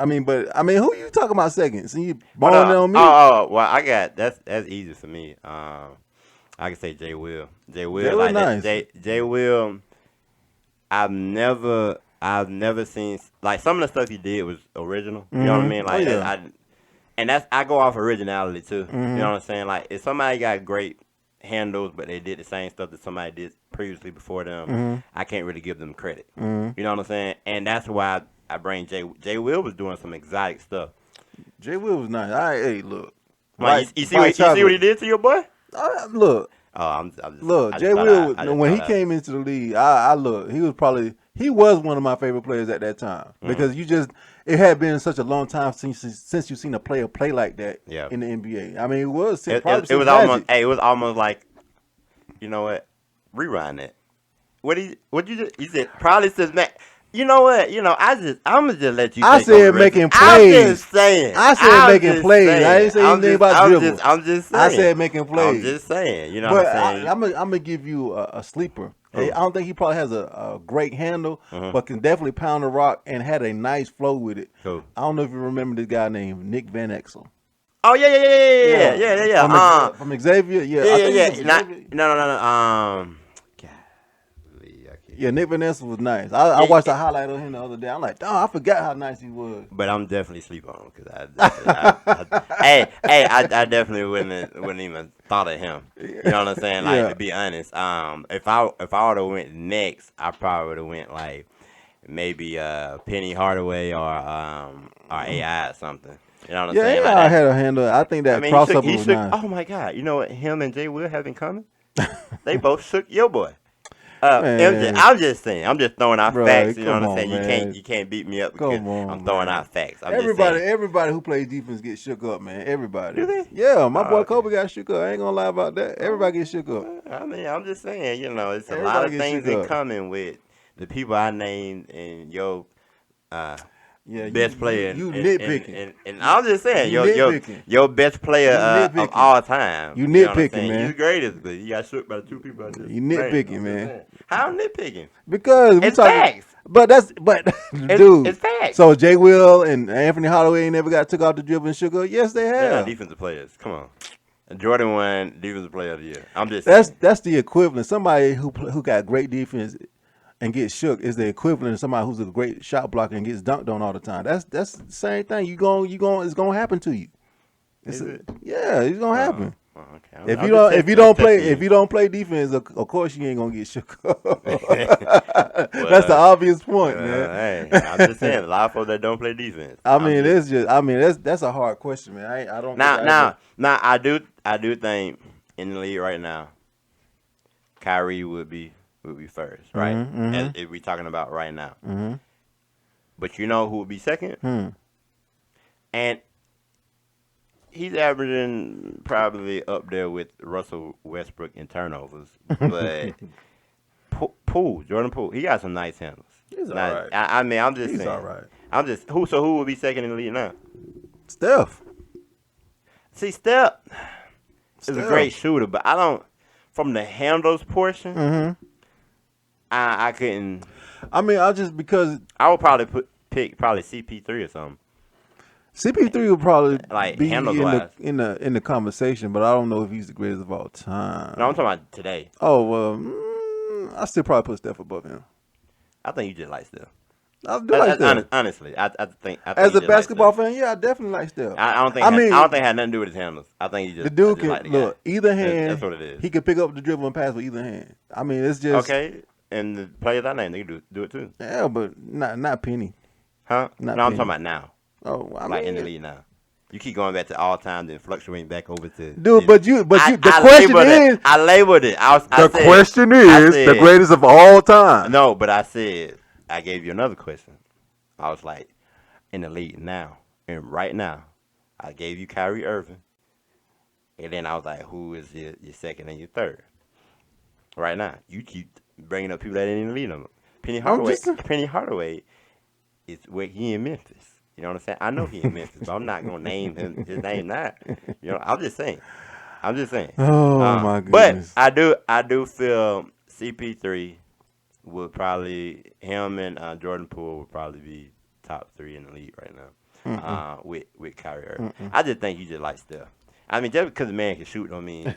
you talking about second? So you Hold balling it on. on me? Well, I got that's easy for me. I can say Jay Will. Jay Jay Will, was like that. nice. Jay Will. I've never seen like some of the stuff he did was original. You know what I mean? Oh Like yeah. I go off originality too. You Mm-hmm. know what I'm saying? Like if somebody got great handles, but they did the same stuff that somebody did previously before them, Mm-hmm. I can't really give them credit. Mm-hmm. You know what I'm saying? And that's why I bring Jay Will was doing some exotic stuff. Jay Will was nice. Hey, look. Like White, you see white what you see what he chocolate. did to your boy? Look. Oh, Look, I just Jay thought Will, I just when he thought came into the league, I look, he was one of my favorite players at that time because it had been such a long time since you've seen a player play like that Yeah. in the NBA. I mean, it was It since was almost Magic. hey, it was almost like you know what? Rewind it. What you just you said probably says Mac. You know what? I'm gonna just let you I take over said the rest. making I'm plays. just saying. I said I'm making just plays. I saying. didn't say anything about dribble. I'm just I saying. said making I'm plays. just saying. You know But what I'm saying? I'm gonna give you a sleeper. Who? I don't think he probably has a great handle, Mhm. but can definitely pound the rock and had a nice flow with it. Who? I don't know if you remember this guy named Nick Van Exel. Oh yeah. From Xavier. Yeah, Yeah, I yeah, think yeah. he's from Not, Xavier. no. Golly, I can't Yeah, think. Nick Van Exel was nice. I Yeah, watched a highlight of him the other day. I'm like, I forgot how nice he was. but I'm definitely sleep on him because I definitely wouldn't even thought of him. You know what I'm saying? Like Yeah. to be honest, if I would have went next, I probably would have went like maybe Penny Hardaway or AI or something. You know what I'm Yeah, saying? Like I that. had a handle. I think I that mean, crossover he was shook. nice. Oh my God! You know what him and Jay Will have in common? They both shook your boy. MJ, Man, I'm just saying. I'm just throwing out bro, facts. You know come what I'm on, saying? man. You can't beat me up because Come I'm on, throwing man. out facts. I'm just saying. Everybody who plays defense gets shook up, man. Everybody. Do they? Yeah, my Oh, boy okay. Kobe got shook up. I ain't gonna lie about that. Oh, Everybody gets shook up. I mean, I'm just saying. It's a lot Everybody of gets things shook in up. common with the people I named and your uh, Yeah, best player. you nitpicking. And I'm just saying, You nitpicking. your best player You of nitpicking. all time. You You know what I'm nitpicking, saying? man. You the greatest, but you got shook by the two people I just You named. nitpicking, I'm just man. saying. How I'm nitpicking? Because we It's talking, facts. but dude. It's facts. So Jay Will and Anthony Holloway ain't never got took out the dribble and shook up. Yes, they They're not have. defensive players. Come on. Jordan won defensive player of the year. I'm just saying. That's the equivalent. Somebody who got great defense and gets shook is the equivalent of somebody who's a great shot blocker and gets dunked on all the time. That's the same thing. It's gonna happen to you. Is it? Yeah, it's gonna happen. Okay. If I'm you just don't testing- I'm testing if you. you don't play defense, of course you ain't gonna get shook up. That's the Well, obvious point, man. hey, I'm just saying, a lot of folks that don't play defense. That's a hard question, man. I don't think Now, I do think in the league right now, Kyrie would be first, right? Mhm, As mhm. if we talking about right now. Mm-hmm. But you know who would be second? Hmm. And he's averaging probably up there with Russell Westbrook in turnovers, but Jordan Poole, he got some nice handles. He's all Now, right. I mean, I'm just He's saying. all right. Who would be second in the league now? Steph. See, Steph is a Steph. great shooter, but I don't. From the handles portion, Mm-hmm. I couldn't. I mean, because I would probably pick CP3 or something. CP3 would probably Like, be handles in wise. in the conversation, but I don't know if he's the greatest of all time. No, I'm talking about today. Oh well, I still probably put Steph above him. I think you just like Steph. I do like Steph. Honestly, I think As you a just basketball like Steph. fan, yeah, I definitely like Steph. I don't think. I don't think it had nothing to do with his handles. I think he just the dude I just can like the look guy. either hand. That's what it is. He can pick up the dribble and pass with either hand. I mean, it's just Okay, and the players I named, they can do it too. Yeah, but not Penny. Huh? Not No, I'm Penny. talking about now. Oh, I Like mean, in the league now. You keep going back to all time, then fluctuating back over to. dude. But the I question labeled is, it. I labeled it. I said, the greatest of all time. No, but I said I gave you another question. I was like, in the league now, and right now, I gave you Kyrie Irving, and then I was like, who is your second and your third? Right now, you keep bringing up people that ain't in the league no more. Penny Hardaway is where he in Memphis. You know what I'm saying? I know he in Memphis, but I'm not gonna name his name now. I'm just saying. I'm just saying. Oh my But goodness. I do feel CP3 would probably him and Jordan Poole would probably be top 3 in the league right now. With Kyrie Irving. I just think he just like Steph. I mean, just because the man can shoot, don't mean.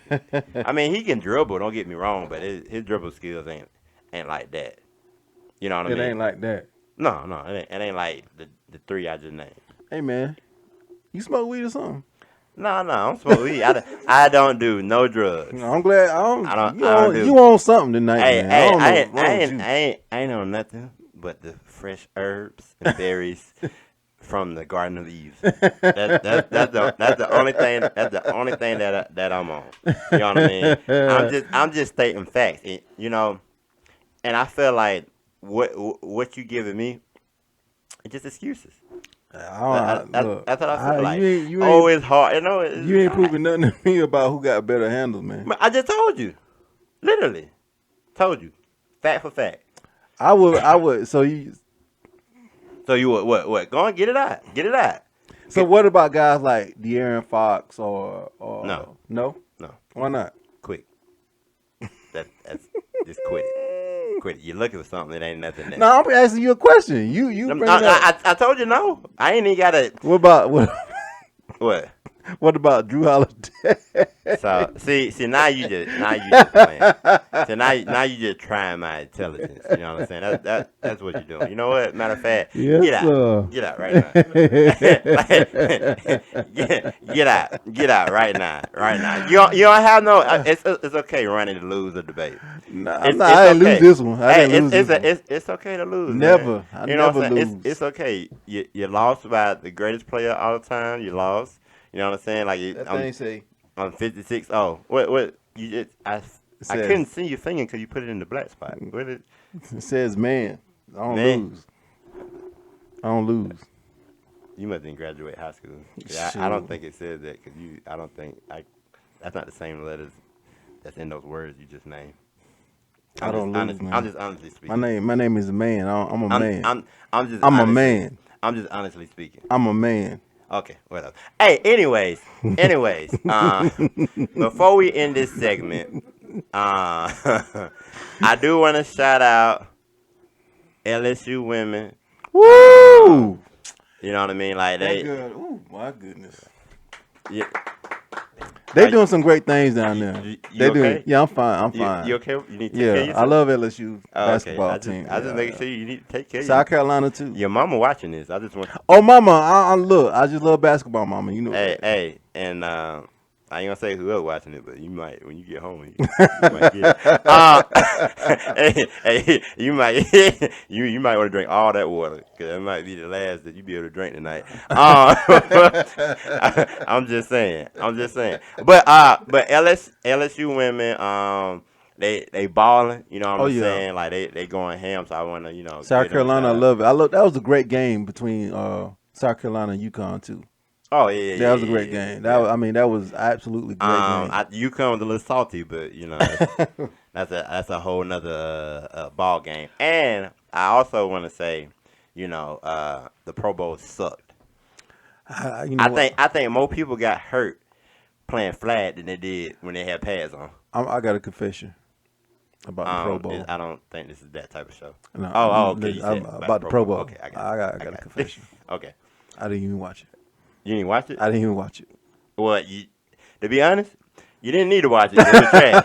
I mean, he can dribble. Don't get me wrong, but his dribble skills ain't like that. You know what I It mean? ain't like that. No, it ain't like the 3 I just named. Hey man, you smoke weed or something? No, I don't smoke weed. I don't do no drugs. No, I'm glad I don't do. you on something tonight, Hey, man. hey, I don't know I what's ain't, wrong I with ain't, you. I ain't on nothing but the fresh herbs and berries from the Garden of Eve. That's the only thing. That's the only thing that I'm on. You know what I mean? I'm just stating facts. You know, and I feel like what you giving me, it's just excuses. Look, That's what I feel like. you Oh, ain't it's hard. You know, you ain't proving nothing to me about who got better handles, man. I just told you, literally, told you, fact for fact. I would. So you. So you what? Go on, get it out. Get it out. So what about guys like De'Aaron Fox or No. no? No. Why not? Quick. That's just quit it. Quit it. You're looking for something that ain't nothing there. No, I'm asking you a question. You bring it up. I told you no. I ain't even got to. What about What? what about Drew Holiday? So see now you just playing. So now you just trying my intelligence. You know what I'm saying? That's what you're doing. You know what? Matter of fact, Yes, get out. sir. Get out right now. Get out right now. Right now. You don't have no. It's okay running to lose a debate. Nah, It's I didn't okay. lose this one. I didn't lose this one. It's okay to lose. Never. Man. I You know never what I'm saying? lose. It's okay. You lost by the greatest player all the time. You lost. You know what I'm saying? Like That thing say I'm 56. Oh, what? You just I says- couldn't see your finger because you put it in the black spot. What it? it says man. I don't Man. lose. I don't lose. You must didn't graduate high school. Shoot. I don't think it says that because I don't think that's not the same letters that's in those words you just named. I don't lose, man. I'm just honestly speaking. My name is a man. I'm a man. I'm just. I'm a honestly- man. I'm just honestly speaking. I'm a man. Okay, whatever. Hey, anyways, before we end this segment, I do want to shout out LSU women. Woo! You know what I mean? Like they, Good. Ooh, my goodness. yeah, They doing some great things down there. you They doing. okay? Yeah, I'm fine. I'm fine. You okay? You need to take care of Yeah, yourself? I love LSU Oh, basketball okay. team. I just Yeah, making yeah. sure you need to take care of South yourself. Carolina too. Your mama watching this. I just want. Oh, mama, I look. I just love basketball, mama. You know. Hey, and I ain't gonna say who else watching it, but you might when you get home. You might get it. Hey, you might you might want to drink all that water because that might be the last that you be able to drink tonight. I'm just saying. But LSU women, they balling. You know what I'm yeah. saying? Like they going ham. So I want to South give them a Carolina, I shout out. love it. I love that was a great game between South Carolina and UConn too. Oh yeah. That was a great game. That was absolutely great game. UConn was a little salty, but that's a whole nother ball game. And I also want to say, the Pro Bowl sucked. I think more people got hurt playing flag than they did when they had pads on. I got a confession about the Pro Bowl. I don't think this is that type of show. No, Okay. You said about the Pro Bowl. Okay, I got it. a confession. Okay. I didn't even watch it. You didn't watch it? I didn't even watch it. Well, to be honest, you didn't need to watch it. It was trash.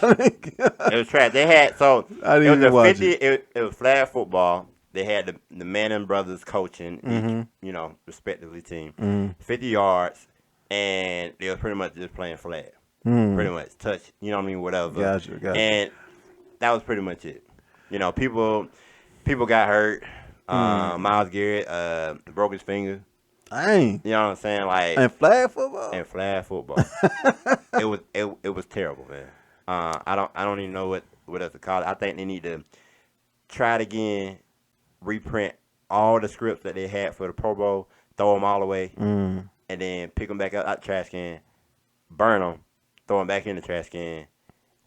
It was trash. They had I didn't even watch it was flag football. They had the Mann brothers coaching each, respectively team. 50 yards, and they were pretty much just playing flag. Pretty much touch, you know what I mean, whatever. Gotcha. And that was pretty much it. People got hurt. Myles Garrett broke his finger. Dang. You know what I'm saying? Like And flag football. it was terrible, man. I don't even know what else to call it. I think they need to try it again, reprint all the scripts that they had for the Pro Bowl, throw them all away, and then pick them back up out the trash can, burn them, throw them back in the trash can,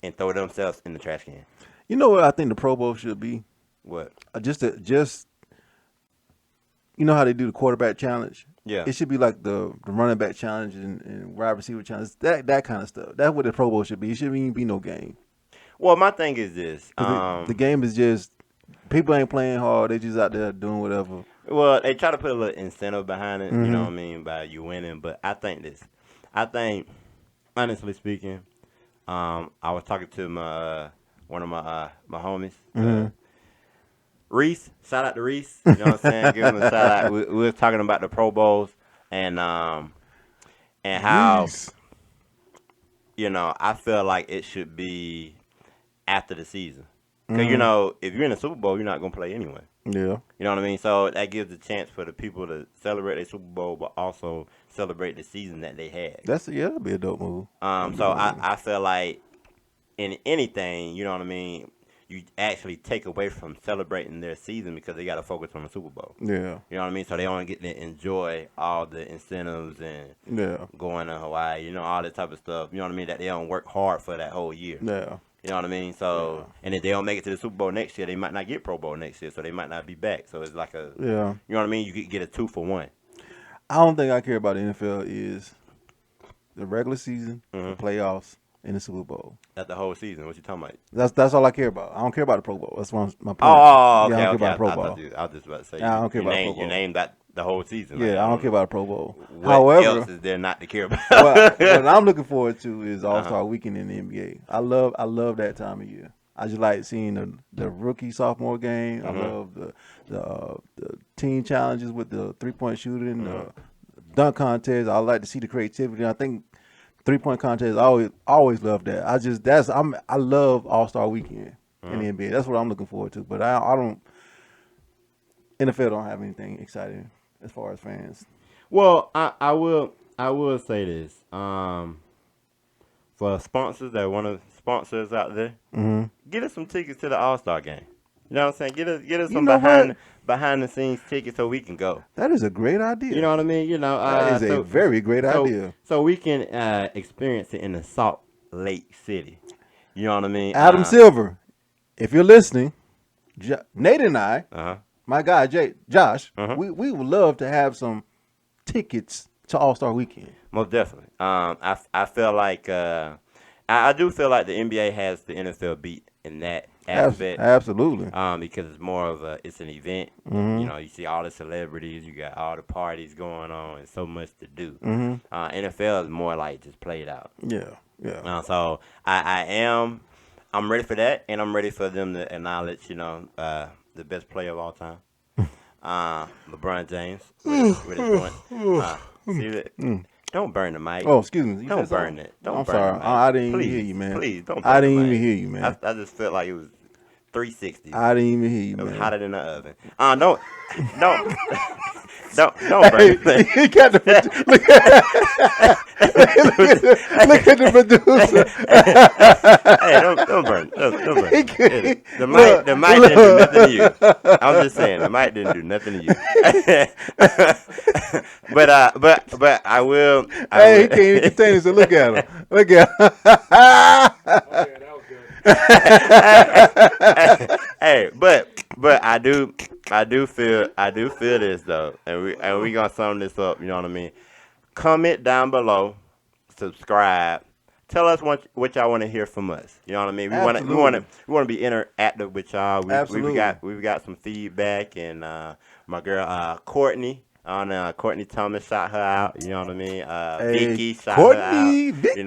and throw themselves in the trash can. You know what I think the Pro Bowl should be? What? Just you know how they do the quarterback challenge? Yeah. It should be like the running back challenge and wide receiver challenge. That kind of stuff. That's what the Pro Bowl should be. It shouldn't even be no game. Well, my thing is this. Because the game is just people ain't playing hard. They just out there doing whatever. Well, they try to put a little incentive behind it, you know Mm-hmm. what I mean, by you winning. But I think this. I think, honestly speaking, I was talking to my one of my homies, Mm-hmm. Reese. Shout out to Reese. You know what I'm saying? Give him a shout out. We were talking about the Pro Bowls and how Reese. I feel like it should be after the season. Because, Mm-hmm. if you're in a Super Bowl, you're not going to play anyway. Yeah. You know what I mean? So that gives a chance for the people to celebrate their Super Bowl, but also celebrate the season that they had. That'd be a dope move. So I feel like in anything, you know what I mean, you actually take away from celebrating their season because they got to focus on the Super Bowl. Yeah. You know what I mean? So they only get to enjoy all the incentives and Yeah. going to Hawaii, all that type of stuff. You know what I mean? That they don't work hard for that whole year. Yeah. You know what I mean? So, and if they don't make it to the Super Bowl next year, they might not get Pro Bowl next year, so they might not be back. So it's like Yeah. you know what I mean? You could get a 2-for-1. I don't think I care about the NFL is the regular season, the Mm-hmm. playoffs, and the Super Bowl. That's the whole season. What you talking about? That's all I care about. I don't care about the Pro Bowl. That's my point. Oh, okay, Yeah, I don't okay. care about the Pro Bowl. I was just about to say. Yeah, I don't care you about named, Pro Bowl. You named that the whole season. Yeah, Like, I don't care about the Pro Bowl. What However, else is there not to care about? what I'm looking forward to is All-Star Weekend in the NBA. I love that time of year. I just like seeing the rookie sophomore game. I love the team challenges with the 3-point shooting, the dunk contest. I like to see the creativity. I think 3-point contest. I always love that. I love All-Star Weekend in the NBA. That's what I'm looking forward to. But I don't. NFL don't have anything exciting as far as fans. Well, I will say this. For sponsors that want to sponsor us out there, get us some tickets to the All-Star game. You know what I'm saying? Get us some behind the scenes tickets so we can go. That is a great idea. You know what I mean? That is a very great idea. So we can experience it in the Salt Lake City. You know what I mean? Adam Silver, if you're listening, Nate and I, Uh-huh. my guy Josh, Uh-huh. we would love to have some tickets to All-Star Weekend. Most definitely. I feel like I do feel like the NBA has the NFL beat in that aspect. Absolutely. Because it's more of it's an event. You see all the celebrities, you got all the parties going on, and so much to do. NFL is more like just play it out. Yeah. So I'm ready for that, and I'm ready for them to acknowledge, the best player of all time, LeBron James, with his joint. See that? Don't burn the mic. Oh, excuse me. Don't burn it. Don't I'm burn sorry. the mic. I didn't Please, even hear you, man. Please don't. I burn the didn't even mic. hear you, man. I just felt like it was 360. I didn't even hear you, It was man. hotter than the oven. Don't burn it. He got the look at the producer. Hey, don't burn. Don't burn. The mic didn't do nothing to you. I'm just saying, the mic didn't do nothing to you. but I will. He can't even contain it. So look at him. Look at him. Okay, that was good. Hey, but I do feel this though, and we gonna sum this up. You know what I mean? Comment down below, subscribe. Tell us what y'all want to hear from us. You know what I mean? We want to be interactive with y'all. Absolutely. We've got some feedback, and my girl Courtney. Courtney Thomas shot her out. You know what I mean? Vicky shot her out. Vicky.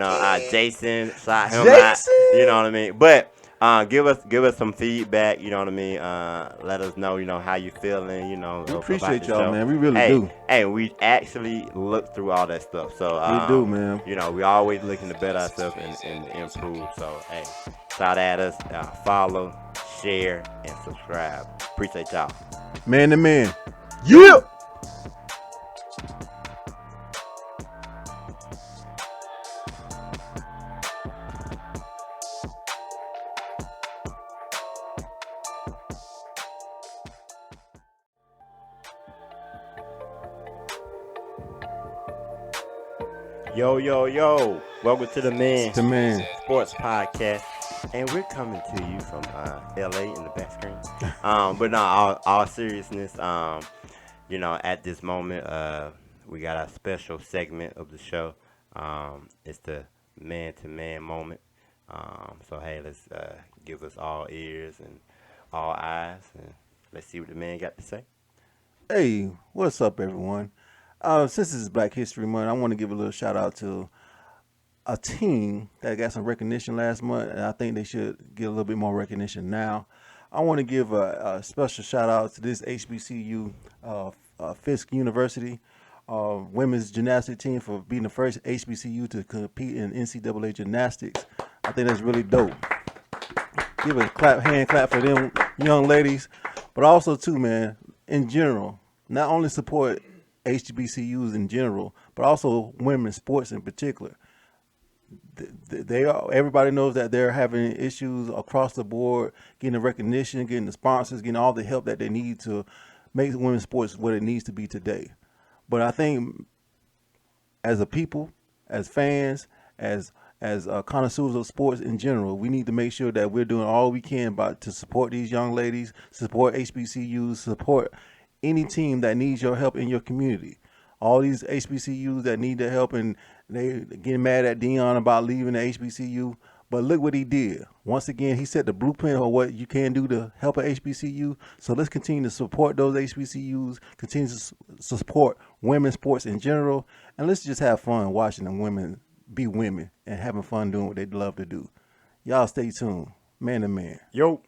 Jason shot him out. You know what I mean? But give us some feedback. You know what I mean? Let us know. How you feeling. We appreciate about the y'all, show. man. We really do. Hey, we actually look through all that stuff. So We do, man. We always looking to better ourselves and improve. So hey, shout at us, follow, share, and subscribe. Appreciate y'all. Man to man. Yeah. Yo. Welcome to the Man To man. Sports Podcast. And we're coming to you from LA in the back screen. But no, all seriousness, at this moment, we got our special segment of the show. It's the man to man moment. So hey, let's give us all ears and all eyes, and let's see what the man got to say. Hey, what's up, everyone? Since this is Black History Month, I want to give a little shout out to a team that got some recognition last month, and I think they should get a little bit more recognition now. I want to give a special shout out to this HBCU, Fisk University women's gymnastics team for being the first HBCU to compete in NCAA gymnastics. I think that's really dope. Give a hand clap for them young ladies, but also too, man, in general, not only support HBCUs in general, but also women's sports in particular. They are, everybody knows that they're having issues across the board, getting the recognition, getting the sponsors, getting all the help that they need to make women's sports what it needs to be today. But I think as a people, as fans, as connoisseurs of sports in general, we need to make sure that we're doing all we can about to support these young ladies, support HBCUs, support any team that needs your help in your community. All these HBCUs that need the help, and they getting mad at Dion about leaving the HBCU. But look what he did. Once again, he set the blueprint of what you can do to help a HBCU. So let's continue to support those HBCUs, continue to support women's sports in general, and let's just have fun watching them women be women and having fun doing what they love to do. Y'all stay tuned. Man to man. Yo.